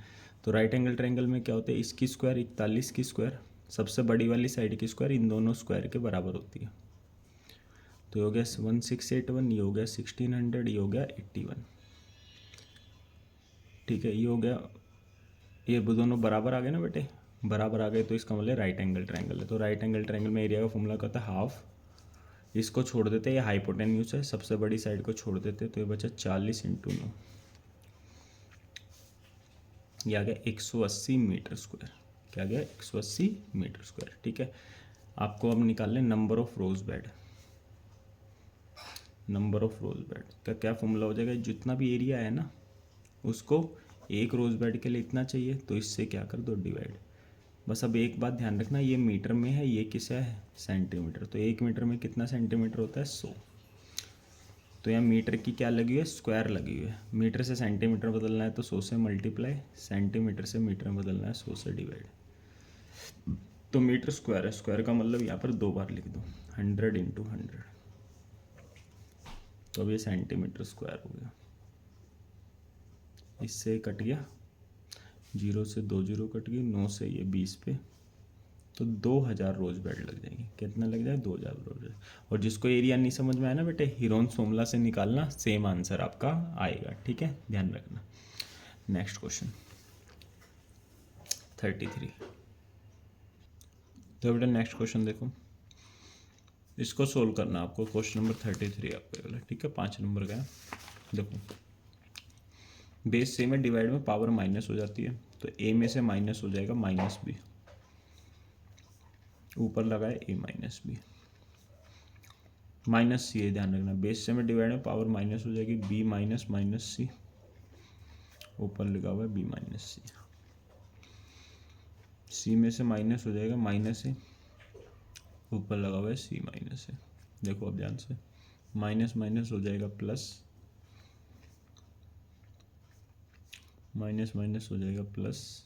तो राइट एंगल ट्रायंगल में क्या होता है, इसकी स्क्वायर 41 की स्क्वायर, सबसे बड़ी वाली साइड की स्क्वायर इन दोनों स्क्वायर के बराबर होती है। तो ये हो गया 1681, ये हो गया 1600, ये हो गया 81। ठीक है, ये हो गया, ये दोनों बराबर आ गए ना बेटे, बराबर आ गए तो इसका मतलब राइट एंगल ट्रायंगल है। तो राइट एंगल ट्रायंगल में एरिया का फॉर्मूला क्या होता है, हाफ, इसको छोड़ देते, ये हाइपोटेन्यूज है, सबसे बड़ी साइड को छोड़ देते, तो ये बचा 40 × 9, ये आ गया 180 मीटर स्क्वायर। क्या गया, 180 मीटर स्क्वायर। ठीक है, आपको अब निकालने number of rose bed. Number of rose bed का क्या फॉर्मूला हो जाएगा, जितना भी एरिया है ना उसको एक रोज बेड के लिए इतना चाहिए, तो इससे क्या कर दो डिवाइड। बस अब एक बात ध्यान रखना, ये मीटर में है, ये किस है, सेंटीमीटर। तो 1 मीटर में कितना सेंटीमीटर होता है, 100। तो यहाँ मीटर की क्या लगी हुई है, स्क्वायर लगी हुई है। मीटर से सेंटीमीटर बदलना है तो 100 से मल्टीप्लाई, सेंटीमीटर से मीटर में बदलना है 100 से डिवाइड। तो मीटर स्क्वायर है, स्क्वायर का मतलब यहाँ पर 2 बार लिख दो, 100 × 100। तो अब ये सेंटीमीटर स्क्वायर हो गया, इससे कट गया, 0 से 2 0 कट गई, 9 से ये 20 पे, तो 2000 रोज बेड लग जाएंगे। कितना लग जाए, 2000 रोज बेड। और जिसको एरिया नहीं समझ में आया ना बेटे, हीरोन सोमला से निकालना, सेम आंसर आपका आएगा। ठीक है, ध्यान रखना। Next question 33। तो बेटा नेक्स्ट क्वेश्चन देखो, इसको सोल्व करना आपको, क्वेश्चन नंबर 33 आपको वाला, ठीक है, 5 नंबर का है। देखो बेस सेम है, डिवाइड में पावर माइनस हो जाती है, तो ए में से माइनस हो जाएगा माइनस बी, ऊपर लगाए ए माइनस बी, माइनस सी है, ध्यान रखना, बेस से में डिवाइड में पावर माइनस हो जाएगी, बी माइनस माइनस सी, ऊपर लिखा हुआ है बी माइनस सी, सी में से माइनस हो जाएगा माइनस है, ऊपर लगा हुआ है सी माइनस है। देखो अब ध्यान से, माइनस माइनस हो जाएगा प्लस, माइनस माइनस हो जाएगा प्लस,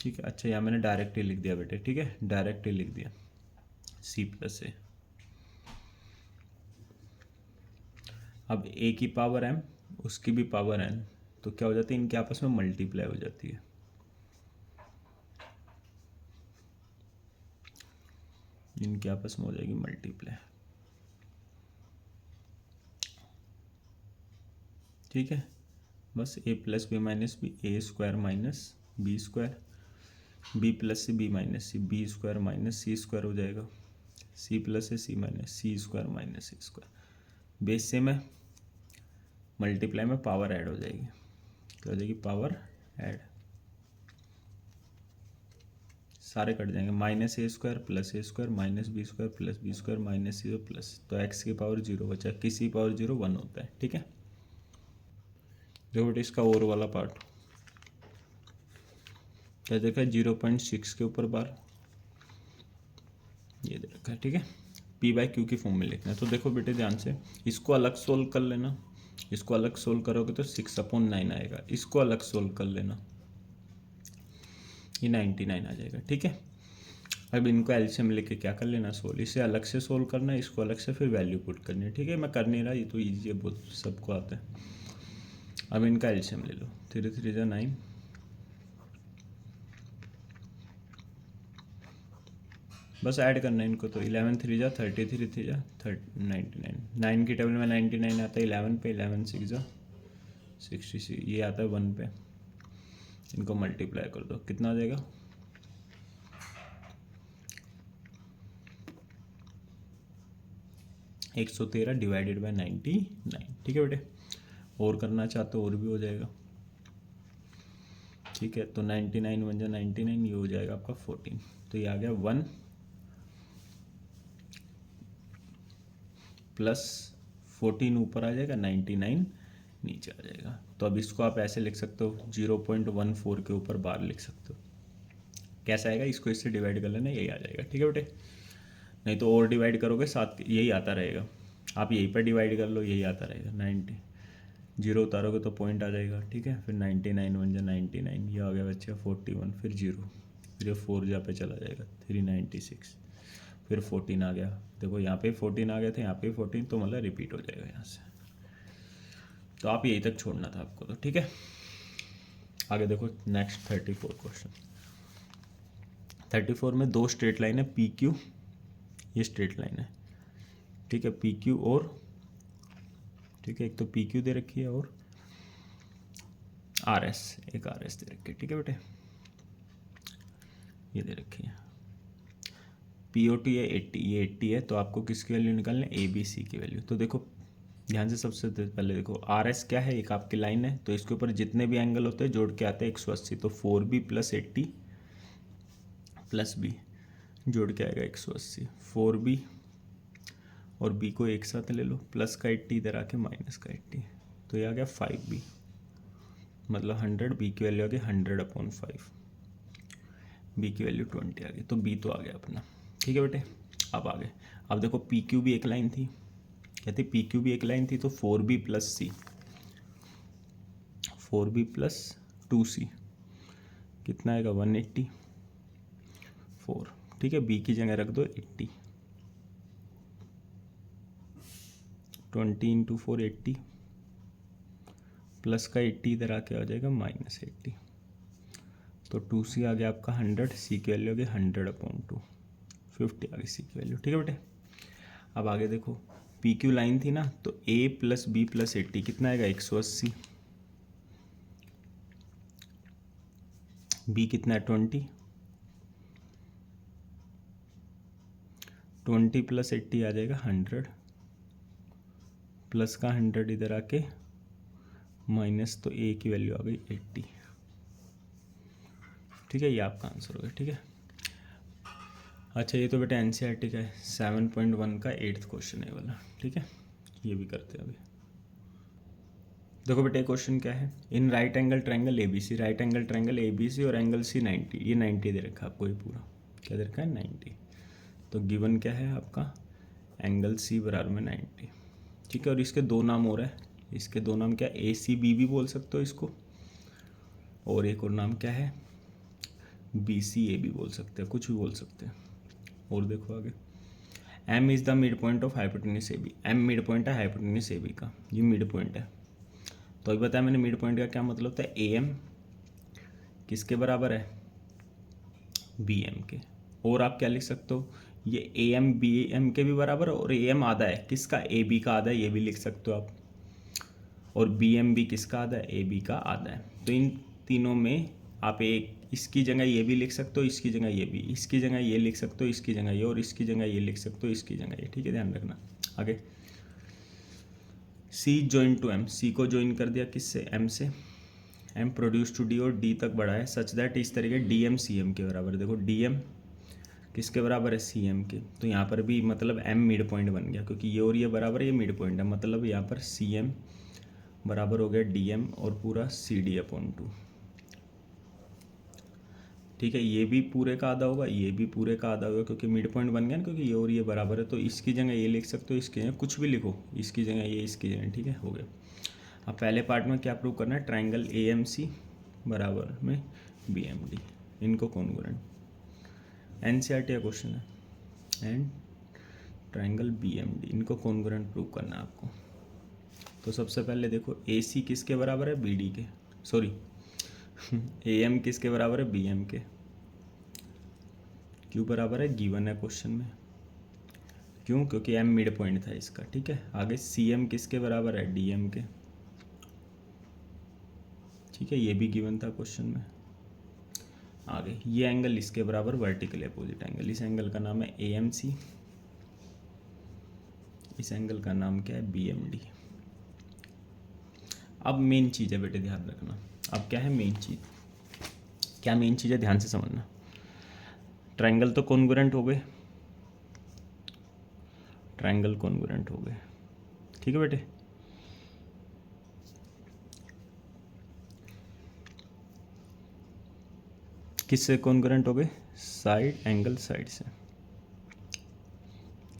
ठीक है। अच्छा यहाँ मैंने डायरेक्ट ही लिख दिया बेटे, ठीक है, डायरेक्ट ही लिख दिया, सी प्लस ए। अब ए की पावर एम, उसकी भी पावर एन, तो क्या हो जाती है, इनके आपस में मल्टीप्लाई हो जाती है, इनके आपस में हो जाएगी मल्टीप्लाई, ठीक है। बस a plus b minus b, a square minus B square, b plus c b minus c, b square minus c square हो जाएगा, सी प्लस है c minus c square minus c square, base से में multiply में power add हो जाएगी, क्या हो जाएगी, पावर ऐड, सारे कट जाएंगे, minus a square minus B square plus b square minus c plus, तो एक्स की पावर 0 बचा, किसी पावर 0 1 होता है, ठीक है। देखो बेटे इसका और वाला पार्ट क्या देखा है, 0.6 के ऊपर बार, ये दे रखा है, ठीक है, पी बाई क्यू की फॉर्म में लिखना है। तो देखो बेटे ध्यान से, इसको अलग सोल्व कर लेना, इसको अलग सोल्व करोगे तो 6/9 आएगा, इसको अलग सोल्व कर लेना, ये 99 आ जाएगा, ठीक है। अब इनको एलसीएम लेके क्या कर लेना, सोल्व, इसे अलग से सोल्व करना है, इसको अलग से फिर वैल्यू पुट करनी है, ठीक है। मैं कर नहीं रहा, ये तो ईजी है, बहुत सबको आता है। अब इनका एलसीएम ले लो, 3 3 जा 9, बस ऐड करना है इनको, तो 11 3 जा 33 3 जा 99, 9 की टेबल में 99 आता है 11 पे, 11 6 जा 66, ये आता है 1 पे, इनको मल्टीप्लाई कर दो, कितना आ जाएगा, 113 डिवाइडेड बाई 99, ठीक है बेटे। और करना चाहते हो और भी हो जाएगा, ठीक है। तो 99 बन जाए 99, ये हो जाएगा आपका 14, तो ये आ गया 1 प्लस 14 ऊपर आ जाएगा, 99 नीचे आ जाएगा। तो अब इसको आप ऐसे लिख सकते हो, 0.14 के ऊपर बार लिख सकते हो। कैसा आएगा, इसको इससे डिवाइड कर लेना, यही आ जाएगा, ठीक है बेटे। नहीं तो और डिवाइड करोगे साथ यही आता रहेगा, आप यहीं पर डिवाइड कर लो, यही आता रहेगा। 90 0 उतारोगे तो पॉइंट आ जाएगा, ठीक है। फिर 99 बन जाए 99, ये आ गया बच्चा 41, फिर 0, फिर ये 4 जहाँ पे चला जाएगा 396, फिर 14 आ गया। देखो यहाँ पे 14 आ गए थे, यहाँ पे 14, तो मतलब रिपीट हो जाएगा यहाँ से। तो आप यहीं तक छोड़ना था आपको, तो ठीक है। आगे देखो नेक्स्ट 34 क्वेश्चन। 34 में 2 स्ट्रेट लाइन है, पी क्यू, ये स्ट्रेट लाइन है, ठीक है, पी क्यू और, ठीक है, एक तो पी क्यू दे रखी है और आर एस, एक आर एस दे रखी है, ठीक है बेटे, ये दे रखी है। पी ओ टी है 80, ये 80 है, तो आपको किसकी वैल्यू निकालनी है, ए बी सी की वैल्यू। तो देखो ध्यान से, सबसे पहले देखो आर एस क्या है, एक आपकी लाइन है, तो इसके ऊपर जितने भी एंगल होते हैं जोड़ के आते हैं 180, तो 4b प्लस 80 प्लस बी जोड़ के आएगा 180, 4b और b को एक साथ ले लो, प्लस का 80 इधर आके माइनस का 80, तो ये आ गया 5b, मतलब 100, b की वैल्यू आ गई 100/5, b की वैल्यू 20 आ गई, तो b तो आ गया अपना, ठीक है बेटे। अब आगे, अब देखो पी क्यू भी एक लाइन थी, कहते पी क्यू भी एक लाइन थी, तो 4b प्लस सी, 4b प्लस 2c कितना आएगा 184, ठीक है। b की जगह रख दो 80, 20 × 4 80, प्लस का 80 इधर आके आ जाएगा -80, तो 2c आ गया आपका 100, सी की वैल्यू आ गई 100/2, 50 आ गई सी की वैल्यू, ठीक है बेटे। अब आगे देखो, पी क्यू लाइन थी ना, तो a प्लस बी प्लस 80 कितना आएगा 180, b कितना है 20, 20 + 80 आ जाएगा 100, प्लस का 100 इधर आके माइनस, तो ए की वैल्यू आ गई 80। ठीक है, ये आपका आंसर हो गया। ठीक है, अच्छा ये तो बेटा एनसीईआरटी का है, 7.1 का 8th क्वेश्चन है वाला। ठीक है, ये भी करते हैं अभी। देखो बेटा क्वेश्चन क्या है, in right angle triangle ABC, right angle triangle ABC और एंगल सी 90, ये 90 दे रखा है आपको, ये पूरा क्या दे रखा है 90। तो गिवन क्या है आपका, एंगल सी बराबर में 90। ठीक है, और इसके दो नाम हो रहा है, इसके दो नाम क्या है, ए सी बी भी बोल सकते हो इसको, और एक और नाम क्या है, बी सी ए भी बोल सकते हैं, कुछ भी बोल सकते हैं। और देखो आगे, M is the mid point of hypotenuse A B, M mid point है हाइपोटेन्यूज ए बी का, ये मिड पॉइंट है। तो अभी बताया मैंने मिड पॉइंट का क्या मतलब होता है, ए एम किसके बराबर है, बी एम के। और आप क्या लिख सकते हो, ये ए एम बी एम के भी बराबर है, और ए एम आधा है किसका, ए बी का आधा है, ये भी लिख सकते हो आप। और बी एम भी किसका आधा है, ए बी का आधा है। तो इन तीनों में आप एक, इसकी जगह ये भी लिख सकते हो, इसकी जगह ये भी, इसकी जगह ये लिख सकते हो, इसकी जगह ये, और इसकी जगह ये लिख सकते हो, इसकी जगह ये। ठीक है, ध्यान रखना। आगे, सी जॉइन टू एम, सी को ज्वाइन कर दिया किससे, एम से, एम प्रोड्यूस टू डी और डी तक बढ़ा है, सच दैट इस तरीके डी एम सी एम के बराबर। देखो डी एम किसके बराबर है, सी एम के। तो यहाँ पर भी मतलब एम मिड पॉइंट बन गया, क्योंकि ये और ये बराबर है, ये मिड पॉइंट है, मतलब यहाँ पर सी एम बराबर हो गया डी एम और पूरा सी डी अपॉन 2। ठीक है, ये भी पूरे का आधा होगा, ये भी पूरे का आधा होगा, क्योंकि मिड पॉइंट बन गया ना, क्योंकि ये और ये बराबर है। तो इसकी जगह ये लिख सकते हो, इसकी जगह कुछ भी लिखो, इसकी जगह ये, इसकी जगह। ठीक है, हो गया। अब पहले पार्ट में क्या प्रूव करना है, ट्राइंगल ए एम सी बराबर में बी एम डी, इनको कॉन्ग्रुएंट, एनसीईआरटी का क्वेश्चन है, and triangle B M D, इनको कॉन्ग्रुएंट प्रूव करना है आपको। तो सबसे पहले देखो, ए सी किसके बराबर है, बी डी के, सॉरी ए एम किसके बराबर है, बी एम के। क्यों बराबर है, गिवन है क्वेश्चन में, क्यों, क्योंकि एम मिड पॉइंट था इसका। ठीक है, आगे सी एम किसके बराबर है, डी एम के। ठीक है, ये भी गिवन था क्वेश्चन में। आगे ये एंगल इसके बराबर वर्टिकल अपोजिट एंगल, इस एंगल का नाम है ए एम सी, इस एंगल का नाम क्या है, बी एम डी। अब मेन चीज़ है बेटे, ध्यान रखना। अब क्या है मेन चीज़, क्या मेन चीज़ है, ध्यान से समझना। ट्रायंगल तो कॉन्ग्रुएंट हो गए, ट्रायंगल कॉन्ग्रुएंट हो गए। ठीक है बेटे, किससे कॉन्ग्रुएंट हो गए, साइड एंगल साइड से।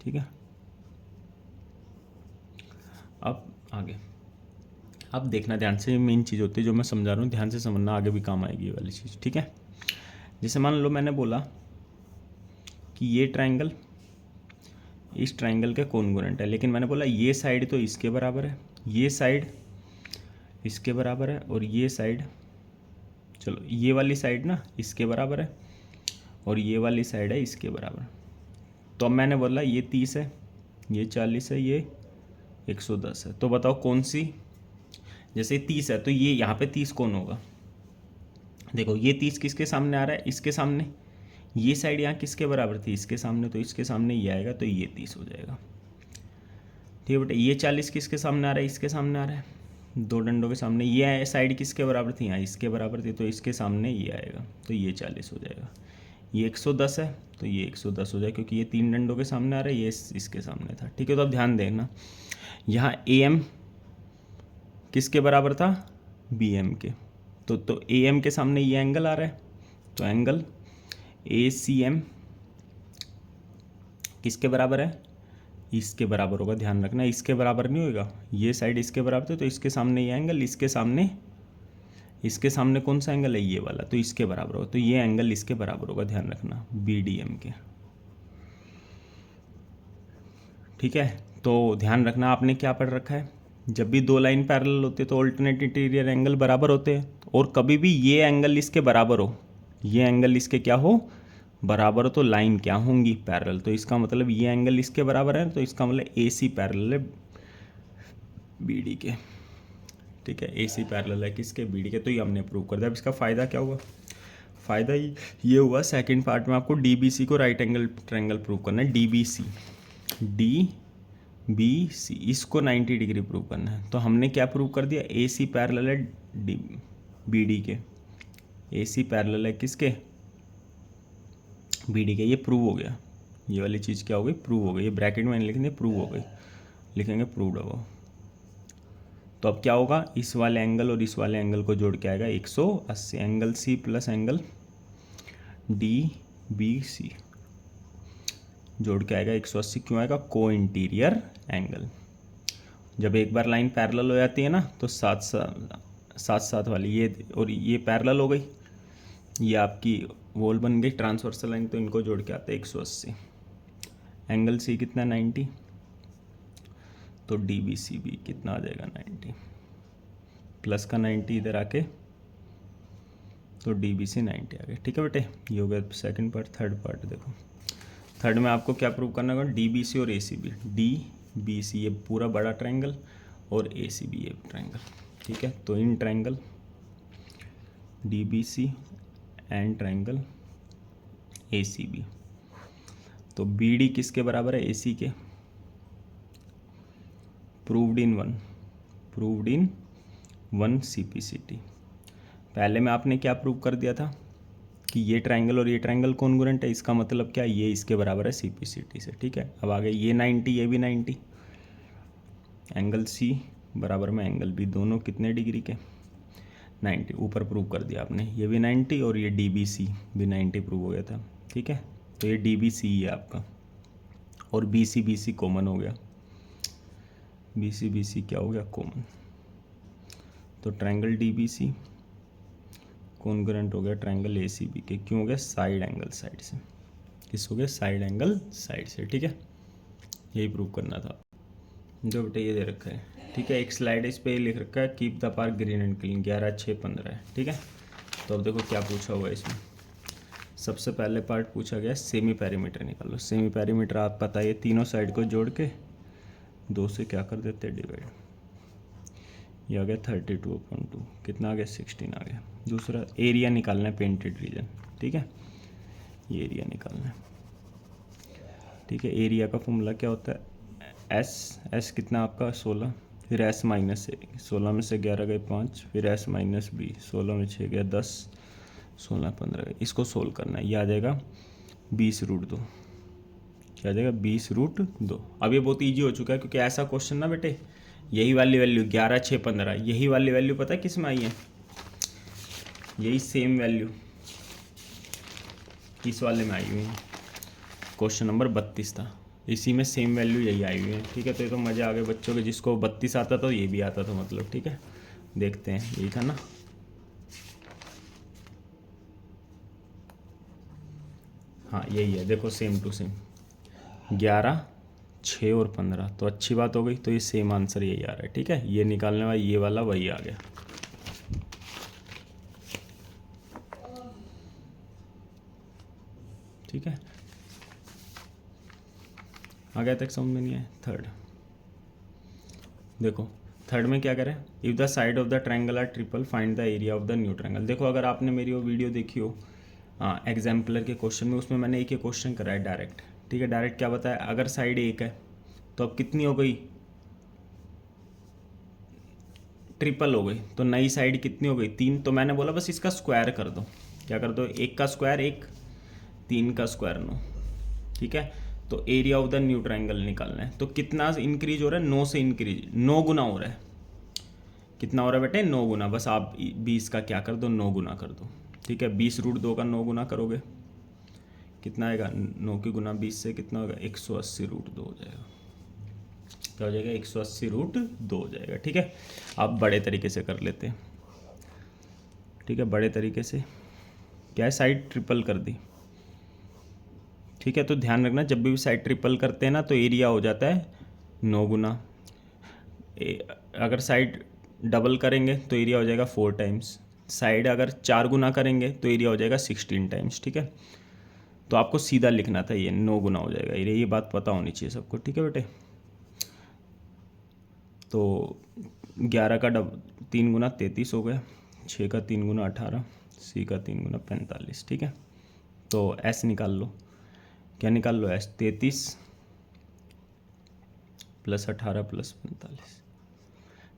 ठीक है, अब आगे, अब देखना ध्यान से, मेन चीज़ होती है जो मैं समझा रहा हूँ, ध्यान से समझना, आगे भी काम आएगी ये वाली चीज़। ठीक है, जैसे मान लो मैंने बोला कि ये ट्रायंगल इस ट्रायंगल के कॉन्ग्रुएंट है, लेकिन मैंने बोला ये साइड तो इसके बराबर है, ये साइड इसके बराबर है, और ये साइड, चलो ये वाली साइड ना इसके बराबर है, और ये वाली साइड है इसके बराबर। तो अब मैंने बोला ये 30 है, ये 40 है, ये 110 है। तो बताओ कौन सी, जैसे 30 है तो ये यहाँ पे 30 कौन होगा, देखो ये 30 किसके सामने आ रहा है, इसके सामने। ये साइड यहाँ किसके बराबर थी, इसके सामने, तो इसके सामने ये आएगा, तो ये 30 हो जाएगा। ठीक है बेटा, ये 40 किसके सामने आ रहा है, इसके सामने आ रहा है, दो डंडों के सामने। ये साइड किसके बराबर थी, यहाँ इसके बराबर थी, तो इसके सामने ये आएगा, तो ये 40 हो जाएगा। ये 110 है, तो ये 110 हो जाएगा, क्योंकि ये तीन डंडों के सामने आ रहा है, ये इसके सामने था। ठीक है, तो अब ध्यान देना, यहाँ ए एम किसके बराबर था, बी एम के। तो ए एम के सामने ये एंगल आ रहा है, तो एंगल ए सी एम किसके बराबर है, इसके बराबर होगा। ध्यान रखना, इसके बराबर नहीं होगा, ये साइड इसके बराबर थे, तो इसके सामने ये एंगल, इसके सामने कौन सा एंगल है, ये वाला, तो इसके बराबर होगा। तो ये एंगल इसके बराबर होगा, ध्यान रखना, बी डी एम के। ठीक है, तो ध्यान रखना, आपने क्या पढ़ रखा है, जब भी दो लाइन पैरेलल होते हैं तो ऑल्टरनेट इंटीरियर एंगल बराबर होते हैं, और कभी भी ये एंगल इसके बराबर हो, ये एंगल इसके क्या हो, बराबर हो, तो लाइन क्या होंगी, पैरेलल। तो इसका मतलब ये एंगल इसके बराबर है, तो इसका मतलब ए सी पैरेलल है बी डी के। ठीक है, ए सी पैरेलल है किसके, बी डी के। तो ये हमने प्रूव कर दिया। अब इसका फ़ायदा क्या हुआ, फ़ायदा ये हुआ सेकंड पार्ट में आपको DBC को राइट एंगल ट्रायंगल प्रूव करना है। DBC इसको 90 डिग्री प्रूव करना है। तो हमने क्या प्रूव कर दिया, AC पैरेलल है BD के, AC पैरेलल है किसके, BD के। ये प्रूव हो गया, ये वाली चीज़ क्या हो गई, प्रूव हो गई। ये ब्रैकेट में लिखेंगे प्रूव हो गई, लिखेंगे प्रूव्ड हो। तो अब क्या होगा, इस वाले एंगल और इस वाले एंगल को जोड़ के आएगा 180, angle C plus angle DBC जोड़ के आएगा 180। क्यों आएगा, को इंटीरियर एंगल। जब एक बार लाइन पैरेलल हो जाती है ना तो साथ वाली ये और ये पैरेलल हो गई, ये आपकी वॉल बन गई ट्रांसवर्सल लाइन, तो इनको जोड़ के आता है 180। एंगल C कितना 90, तो DBC भी कितना आ जाएगा 90, प्लस का 90 इधर आके तो DBC 90 आ गया। ठीक है बेटे, ये हो गया सेकंड पार्ट। थर्ड पार्ट देखो, थर्ड में आपको क्या प्रूव करना होगा, DBC और ACB। DBC ये पूरा बड़ा ट्रायंगल और ACB ये ट्रायंगल। ठीक है, तो in triangle DBC and triangle ACB, तो BD किसके बराबर है, AC के। Proved in one CPCT। पहले में आपने क्या प्रूव कर दिया था कि ये ट्रायंगल और ये ट्रायंगल कॉन्ग्रुएंट है, इसका मतलब क्या, ये इसके बराबर है CPCT से। ठीक है, अब आगे ये 90, ये भी 90, एंगल C बराबर में एंगल B, दोनों कितने डिग्री के, 90। ऊपर प्रूव कर दिया आपने, ये भी 90 और ये DBC भी 90 प्रूव हो गया था। ठीक है, तो ये DBC ही है आपका, और BC कॉमन हो गया, BC क्या हो गया, कॉमन। तो ट्रायंगल DBC कॉन्ग्रुएंट हो गया ट्रायंगल ACB के। क्यों हो गया, साइड एंगल साइड से। किस हो गया, साइड एंगल साइड से। ठीक है, यही प्रूव करना था। जो बेटे ये दे रखा है, ठीक है, एक स्लाइड इस पे लिख रखा है keep the park green and clean, 11/6/15 है। ठीक है, तो अब देखो क्या पूछा हुआ है इसमें। सबसे पहले पार्ट पूछा गया सेमी पैरीमीटर निकालो। सेमी पैरीमीटर आप पता है, तीनों साइड को जोड़ के 2 से क्या कर देते हैं, डिवाइड। ये आ गया 32/2, कितना आ गया, 16 आ गया। दूसरा एरिया निकालना है पेंटेड रीजन। ठीक है, ये एरिया निकालना है। ठीक है, एरिया का फॉर्मूला क्या होता है, एस कितना आपका 16, फिर एस माइनस 16 में से 11 गए 5, फिर एस माइनस बी, 16 में 6 गया 10, 16 15 गए। इसको सोल्व करना है, ये आ जाएगा 20√2। क्या आ जाएगा, 20√2। अब ये बहुत ईजी हो चुका है, क्योंकि ऐसा क्वेश्चन ना बेटे, यही वाली वैल्यू 11/6/15, यही वाली वैल्यू पता है किस में आई है, यही सेम वैल्यू इस वाले में आई हुई है। क्वेश्चन नंबर 32 था, इसी में सेम वैल्यू यही आई हुई है। ठीक है, तो ये तो मज़े आ गए बच्चों के, जिसको 32 आता था ये भी आता था मतलब। ठीक है, देखते हैं, यही था ना। हाँ यही है, देखो सेम टू सेम 11, 6 और 15, तो अच्छी बात हो गई। तो ये सेम आंसर यही आ रहा है। ठीक है, ये निकालने वाला ये वाला वही आ गया। ठीक है, आ गया तक समझ में नहीं है। थर्ड देखो, थर्ड में क्या करें, if the side of the triangle R triple find the area of the new triangle. देखो अगर आपने मेरी वो वीडियो देखी हो, हाँ एग्जाम्पलर के क्वेश्चन में, उसमें मैंने एक ही क्वेश्चन करा है डायरेक्ट। ठीक है, डायरेक्ट क्या बताया, अगर साइड एक है तो अब कितनी हो गई, ट्रिपल हो गई, तो नई साइड कितनी हो गई, 3। तो मैंने बोला बस इसका स्क्वायर कर दो। क्या कर दो, 1 का स्क्वायर 1, 3 का स्क्वायर 9। ठीक है, तो area of the new triangle निकालना है। तो कितना इंक्रीज हो रहा है, 9 से इंक्रीज, 9 गुना हो रहा है। कितना हो रहा है बेटे, 9 गुना। बस आप 20 का क्या कर दो, 9 गुना कर दो। ठीक है, 20√2 का 9 गुना करोगे कितना आएगा, 9 की गुना 20 से कितना होगा, 180√2 हो जाएगा। क्या हो जाएगा, 180√2 हो जाएगा। ठीक है, आप बड़े तरीके से कर लेते हैं। ठीक है, बड़े तरीके से क्या है, साइड ट्रिपल कर दी। ठीक है, तो ध्यान रखना, जब भी साइड ट्रिपल करते हैं ना तो एरिया हो जाता है 9 गुना। अगर साइड डबल करेंगे तो एरिया हो जाएगा 4 टाइम्स। साइड अगर 4 गुना करेंगे तो एरिया हो जाएगा 16 टाइम्स। ठीक है, तो आपको सीधा लिखना था, ये 9 गुना हो जाएगा एरिया, ये बात पता होनी चाहिए सबको। ठीक है बेटे, तो 11 का 3 गुना 33 हो गया, 6 का 3 गुना 18, सी का 3 गुना 45, ठीक है। तो एस निकाल लो, क्या निकाल लो, एस 33 प्लस 18 प्लस 45,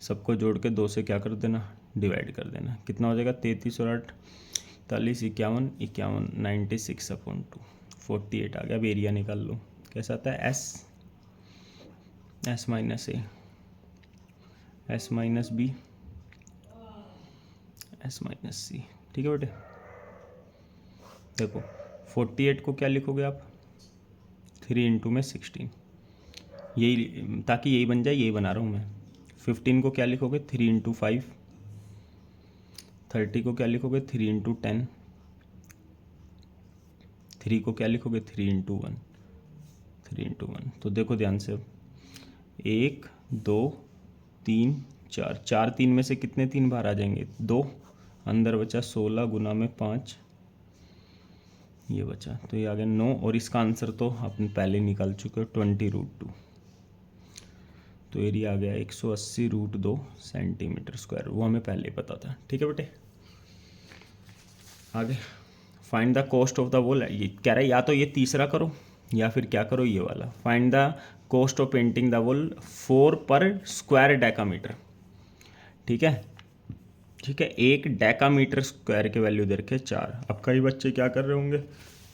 सबको जोड़ के 2 से क्या कर देना, डिवाइड कर देना। कितना हो जाएगा, 33 और 8 41, 51 96/2, 48 आ गया। अब एरिया निकाल लो, कैसा आता है, s minus a, s minus b, s minus c, ठीक है बेटे। देखो 48 को क्या लिखोगे आप, 3 × में 16, यही ताकि यही बन जाए, यही बना रहा हूँ मैं। 15 को क्या लिखोगे, 3 × 5, 30 को क्या लिखोगे, 3 × 10, 3 को क्या लिखोगे, 3 × 1, 3 × 1। तो देखो ध्यान से, 1 2 3 4, 4 3 में से कितने 3 बाहर आ जाएंगे, 2, अंदर बचा 16 गुना में 5, ये बचा, तो ये आ गया 9। और इसका आंसर तो आपने पहले निकाल चुके हो, 20√2। तो एरिया आ गया 180√2 सेंटीमीटर स्क्वायर, वो हमें पहले ही पता था, ठीक है बेटे। आगे find the cost of the wall, ये कह रहा है या तो ये तीसरा करो या फिर क्या करो, ये वाला। Find the cost of painting the wall 4 पर स्क्वायर डेकामीटर, ठीक है, ठीक है। 1 डेकामीटर स्क्वायर के वैल्यू दे रखे 4। अब कई बच्चे क्या कर रहे होंगे,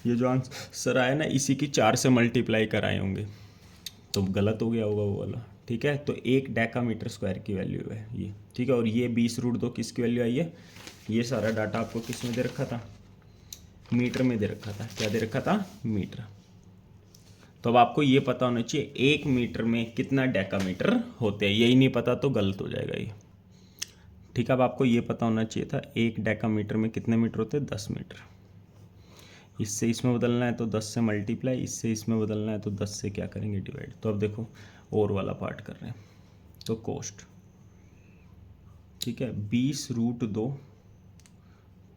ये जो आंसर आया ना, इसी की 4 से मल्टीप्लाई कराए होंगे, तो गलत हो गया होगा वो वाला, ठीक है। तो 1 डेकामीटर स्क्वायर की वैल्यू है ये, ठीक है। और ये 20√2 किसकी वैल्यू आई है, ये सारा डाटा आपको किस में दे रखा था, मीटर में दे रखा था। क्या दे रखा था, मीटर। तो अब आपको ये पता होना चाहिए 1 मीटर में कितना डेकामीटर होते हैं, यही नहीं पता तो गलत हो जाएगा ये, ठीक है। अब आपको ये पता होना चाहिए था 1 डेकामीटर में कितने मीटर होते हैं, 10 मीटर। इससे इसमें बदलना है तो 10 से मल्टीप्लाई, इससे इसमें बदलना है तो 10 से क्या करेंगे, डिवाइड। तो अब देखो और वाला पार्ट कर रहे हैं, तो कॉस्ट, ठीक है, 20√2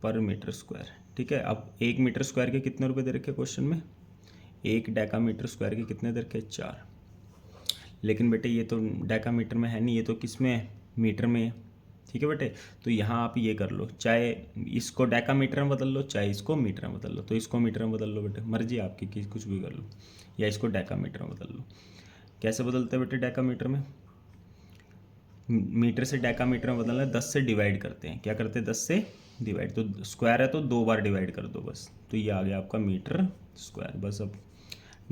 पर मीटर स्क्वायर, ठीक है। अब 1 मीटर स्क्वायर के कितने रुपए दे रखे क्वेश्चन में, 1 डेकामीटर स्क्वायर के कितने दे रखे, 4। लेकिन बेटे ये तो डेकामीटर में है नहीं, ये तो किस में है, मीटर में है, ठीक है बेटे। तो यहाँ आप ये कर लो, चाहे इसको डेकामीटर में बदल लो, चाहे इसको मीटर में बदल लो। तो इसको मीटर में बदल लो बेटे, मर्जी आपकी कि कुछ भी कर लो, या इसको डेकामीटर में बदल लो। कैसे बदलते हैं बेटे डेकामीटर में, मीटर से डेकामीटर में बदलना है, 10 से डिवाइड करते हैं। क्या करते हैं, 10 से डिवाइड। तो स्क्वायर है तो 2 बार डिवाइड कर दो बस, तो ये आ गया आपका मीटर स्क्वायर। बस अब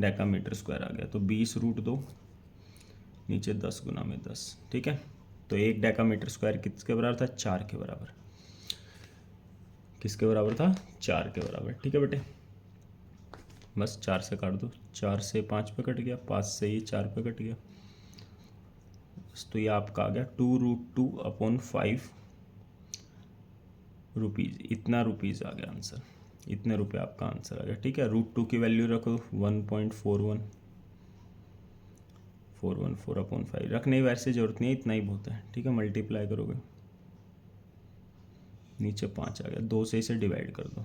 डेकामीटर स्क्वायर आ गया, तो 20√2 नीचे 10 गुना में 10, ठीक है। तो 1 डेकामीटर स्क्वायर किसके बराबर था, 4 के बराबर। किसके बराबर था, 4 के बराबर, ठीक है बेटे। बस 4 से काट दो, 4 से 5 पे कट गया, 5 से ये 4 पे कट गया, तो ये आपका आ गया 2√2/5 रुपीज़। इतना रुपीज़ आ गया आंसर, इतने रुपए आपका आंसर आ गया, ठीक है। √2 की वैल्यू रखो 1.414/5 रखने की वैसे जरूरत नहीं है, इतना ही बहुत है, ठीक है। मल्टीप्लाई करोगे, नीचे 5 आ गया, 2 से इसे डिवाइड कर दो,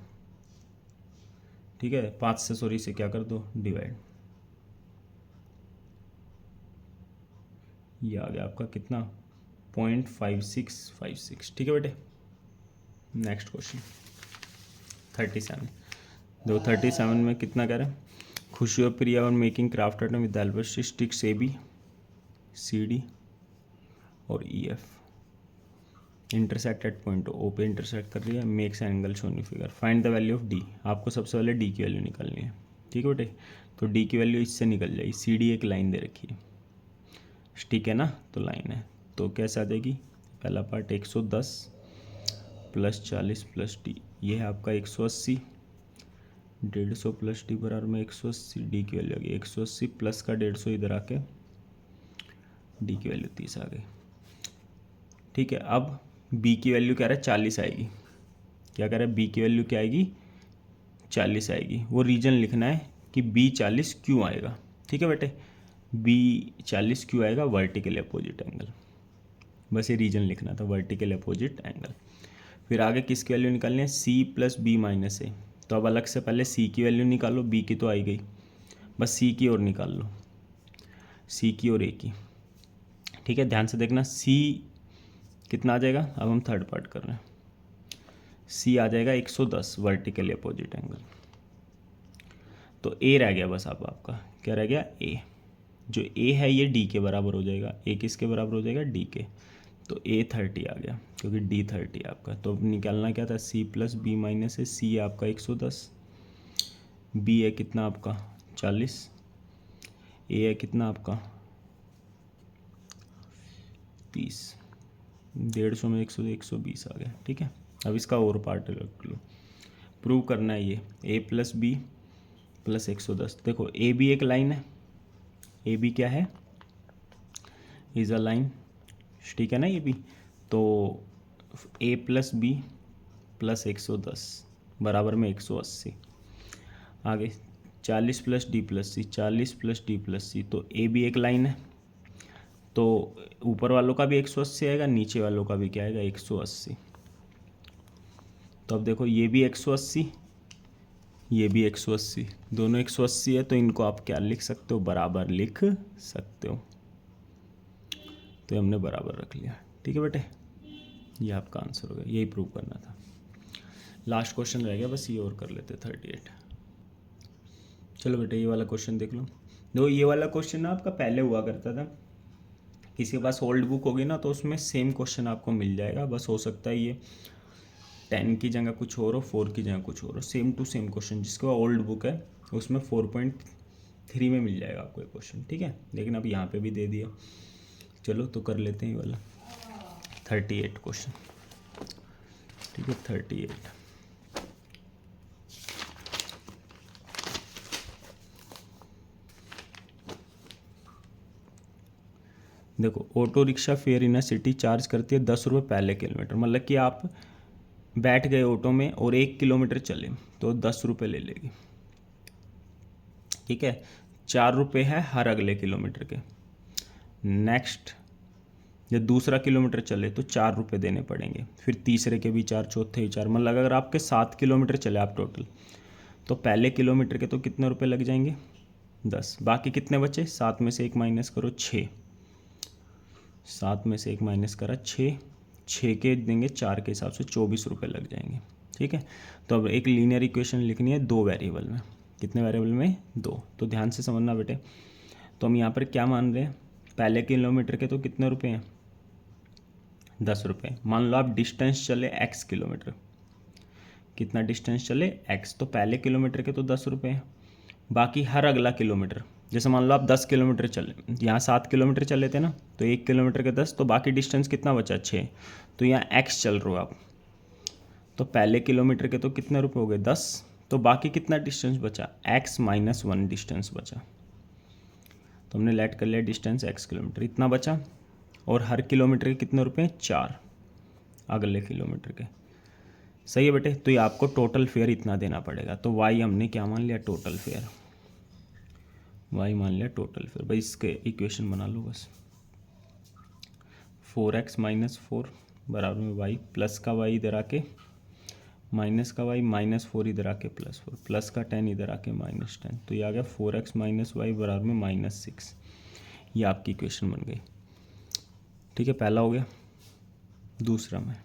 ठीक है। 5 से सॉरी से क्या कर दो, डिवाइड। ये आ गया आपका कितना, 0.5656, ठीक है बेटे। Next question 37। दो 37 में कितना कह रहे हैं, खुशी और प्रिया और making craft item with help of sticks AB, CD और EF intersect at point O पे इंटरसेक्ट कर रही है, makes angle shown figure. Find the value of D। आपको सबसे पहले D की वैल्यू निकालनी है, ठीक है बेटे। तो D की वैल्यू इससे निकल जाएगी, CD एक लाइन दे रखी है, स्टिक है ना, तो लाइन है, तो कैसे आ जाएगी, पहला पार्ट 110 + 40 + D, ये है आपका 180, 150 + D बराबर में 180, D की वैल्यू आ गई 180 प्लस का 150 इधर आके D की वैल्यू 30 आ गई, ठीक है। अब B की वैल्यू कह रहा है 40 आएगी, क्या कह रहा है, B की वैल्यू क्या आएगी, 40 आएगी। वो रीजन लिखना है कि B 40 क्यों आएगा, ठीक है बेटे। B 40 क्यों आएगा, वर्टिकल अपोजिट एंगल, बस ये रीजन लिखना था, वर्टिकल अपोजिट एंगल। फिर आगे किसकी वैल्यू निकालनी है, C + B - A। तो अब अलग से पहले C की वैल्यू निकालो, B की तो आई गई, बस C की और निकाल लो, C की और A की, ठीक है। ध्यान से देखना C कितना आ जाएगा, अब हम थर्ड पार्ट कर रहे हैं। सी आ जाएगा 110 वर्टिकली अपोजिट एंगल। तो ए रह गया बस अब आपका, क्या रह गया, ए। जो ए है ये डी के बराबर हो जाएगा, ए किसके बराबर हो जाएगा, डी के। तो ए 30 आ गया क्योंकि डी 30 आपका। तो अब निकालना क्या था, सी प्लस बी माइनस है, सी है आपका 110, बी है कितना आपका 40, ए है कितना आपका 30, 150 में 100 120 आ गया। ठीक है, अब इसका और पार्ट रख लो, प्रूव करना है ये ए प्लस बी प्लस 110। देखो ए बी एक लाइन है, ए बी क्या है, इज अ लाइन, ठीक है ना, ये भी। तो ए प्लस बी प्लस 110 बराबर में 180। आगे 40 प्लस डी प्लस सी, 40 प्लस डी प्लस सी। तो ए भी एक लाइन है, तो ऊपर वालों का भी 180 आएगा, नीचे वालों का भी क्या आएगा 180। तो अब देखो ये भी 180, ये भी 180, दोनों 180 है, तो इनको आप क्या लिख सकते हो, बराबर लिख सकते हो। तो हमने बराबर रख लिया। ठीक है बेटे, ये आपका आंसर हो गया, यही प्रूव करना था। लास्ट क्वेश्चन रह गया बस, ये और कर लेते 38। चलो बेटे ये वाला क्वेश्चन देख लो। देखो ये वाला क्वेश्चन ना आपका पहले हुआ करता था, किसी के पास ओल्ड बुक होगी ना तो उसमें सेम क्वेश्चन आपको मिल जाएगा। बस हो सकता है ये 10 की जगह कुछ और हो, 4 की जगह कुछ और हो, सेम टू सेम क्वेश्चन। जिसके पास ओल्ड बुक है उसमें 4.3 में मिल जाएगा आपको ये क्वेश्चन। ठीक है, लेकिन अब यहाँ पे भी दे दिया। चलो तो कर लेते हैं ये वाला 38 क्वेश्चन। ठीक है 38। देखो auto rickshaw fair in a city charge करती है 10 रुपये पहले किलोमीटर। मतलब कि आप बैठ गए ऑटो में और 1 किलोमीटर चले तो 10 रुपये ले लेगी। ठीक है, 4 रुपये है हर अगले किलोमीटर के। नेक्स्ट जब दूसरा किलोमीटर चले तो 4 रुपये देने पड़ेंगे, फिर तीसरे के भी 4, चौथे भी 4। मतलब अगर आपके 7 किलोमीटर चले आप टोटल, तो पहले किलोमीटर के तो कितने रुपये लग जाएंगे 10। बाकी कितने बचे, 7 में से 1 माइनस करो 6, 7 में से 1 माइनस करा 6, 6 के देंगे 4 के हिसाब से 24 रुपये लग जाएंगे। ठीक है, तो अब एक लीनियर इक्वेशन लिखनी है 2 वेरिएबल में। कितने वेरिएबल में, 2। तो ध्यान से समझना बेटे। तो हम यहाँ पर क्या मान रहे हैं, पहले किलोमीटर के तो कितने रुपये हैं 10 रुपये। मान लो आप डिस्टेंस चले x किलोमीटर, कितना डिस्टेंस चले x, तो पहले किलोमीटर के तो 10 रुपये हैं। बाकी हर अगला किलोमीटर, जैसे मान लो आप 10 किलोमीटर चले, यहाँ 7 किलोमीटर चले थे ना, तो 1 किलोमीटर के 10, तो बाकी डिस्टेंस कितना बचा 6। तो यहाँ x चल रहे हो आप, तो पहले किलोमीटर के तो कितने रुपये हो गए 10, तो बाकी कितना डिस्टेंस बचा, x माइनस 1 डिस्टेंस बचा। तो हमने लेट कर लिया डिस्टेंस x किलोमीटर, इतना बचा। और हर किलोमीटर के कितने रुपये, 4 अगले किलोमीटर के। सही है बेटे, तो ये आपको टोटल फेयर इतना देना पड़ेगा। तो y हमने क्या मान लिया, टोटल फेयर, y मान लिया टोटल फेयर। भाई इसके इक्वेशन बना लो बस, 4x माइनस 4 बराबर में y, प्लस का y इधर आके माइनस का y, माइनस 4 इधर आके प्लस 4, प्लस का 10 इधर आके माइनस 10। तो ये आ गया 4x माइनस वाई बराबर में माइनस 6। ये आपकी इक्वेशन बन गई। ठीक है, पहला हो गया। दूसरा में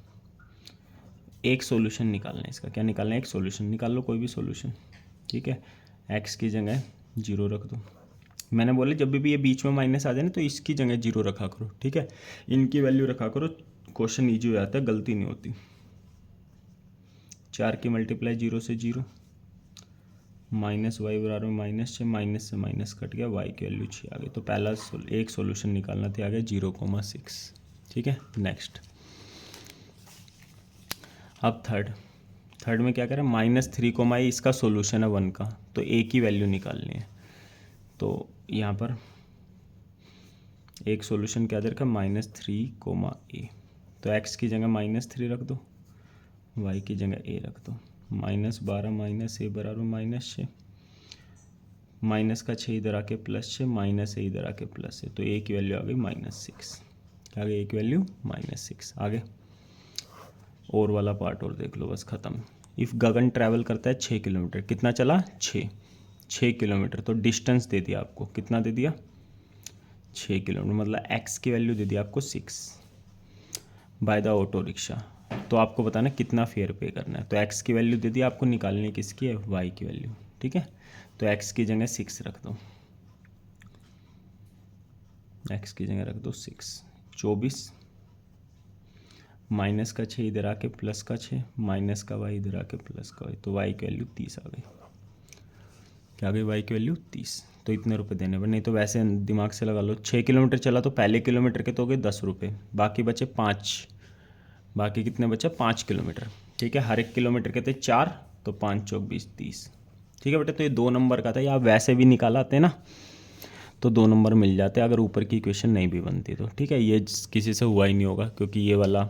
एक सॉल्यूशन निकालना है इसका। क्या निकालना है, एक सॉल्यूशन निकाल लो, कोई भी सॉल्यूशन। ठीक है, x की जगह 0 रख दो। मैंने बोले जब भी ये बीच में माइनस आ जाए ना तो इसकी जगह 0 रखा करो। ठीक है, इनकी वैल्यू रखा करो, क्वेश्चन ईजी हो जाता है, गलती नहीं होती। 4 की मल्टीप्लाई 0 से 0, माइनस वाई बराबर में माइनस 6, माइनस से माइनस कट गया, y की वैल्यू 6 आ गई। तो पहला एक सॉल्यूशन निकालना था, आ गया 0,6। ठीक है, नेक्स्ट। अब थर्ड में क्या करें, -3, इसका सॉल्यूशन है 1 का, तो a की वैल्यू निकालनी है। तो यहाँ पर एक सॉल्यूशन क्या दे रखा, -3, तो x की जगह -3 रख दो, y की जगह a रख दो। -12 माइनस a बराबर -6, माइनस का 6 इधर आके +6, माइनस a इधर आके +6, तो a की वैल्यू आ गई -6। आगे a की वैल्यू -6। आगे और वाला पार्ट और देख लो, बस ख़त्म। इफ़ गगन ट्रैवल करता है 6 किलोमीटर, कितना चला 6 किलोमीटर, तो डिस्टेंस दे दिया आपको, कितना दे दिया 6 किलोमीटर, मतलब x की वैल्यू दे दी आपको 6 बाय द ऑटो रिक्शा। तो आपको बताना कितना फेयर पे करना है। तो एक्स की वैल्यू दे दी आपको, निकालनी किसकी है, वाई की वैल्यू। ठीक है, तो एक्स की जगह 6 रख दो, एक्स की जगह रख दो 6। 24 माइनस का 6 इधर आके प्लस का 6, माइनस का वाई इधर आके प्लस का वाई, तो वाई की वैल्यू 30 आ गई। क्या आ गई, वाई की वैल्यू 30। तो इतने रुपए देने पड़े, नहीं तो वैसे दिमाग से लगा लो। 6 किलोमीटर चला तो पहले किलोमीटर के तो हो गए 10 रुपये, बाकी बचे 5, बाकी कितने बचे 5 किलोमीटर। ठीक है, हर एक किलोमीटर के थे 4, तो 5 चौक 20 30। ठीक है बेटा, तो ये 2 नंबर का था, या आप वैसे भी निकाल आते ना तो 2 नंबर मिल जाते अगर ऊपर की इक्वेशन नहीं भी बनती तो। ठीक है, ये किसी से हुआ ही नहीं होगा क्योंकि ये वाला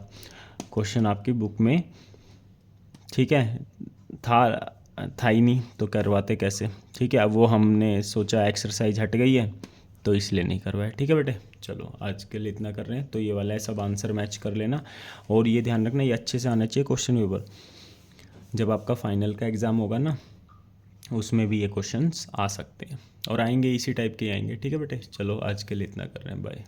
क्वेश्चन आपकी बुक में, ठीक है, था ही नहीं, तो करवाते कैसे। ठीक है, अब वो हमने सोचा एक्सरसाइज हट गई है तो इसलिए नहीं करवाया। ठीक है बेटे, चलो आज के लिए इतना कर रहे हैं। तो ये वाला है सब आंसर मैच कर लेना, और ये ध्यान रखना ये अच्छे से आना चाहिए क्वेश्चन पेपर। जब आपका फाइनल का एग्ज़ाम होगा ना, उसमें भी ये क्वेश्चंस आ सकते हैं, और आएंगे इसी टाइप के आएंगे। ठीक है बेटे, चलो आज के लिए इतना कर रहे हैं, बाय।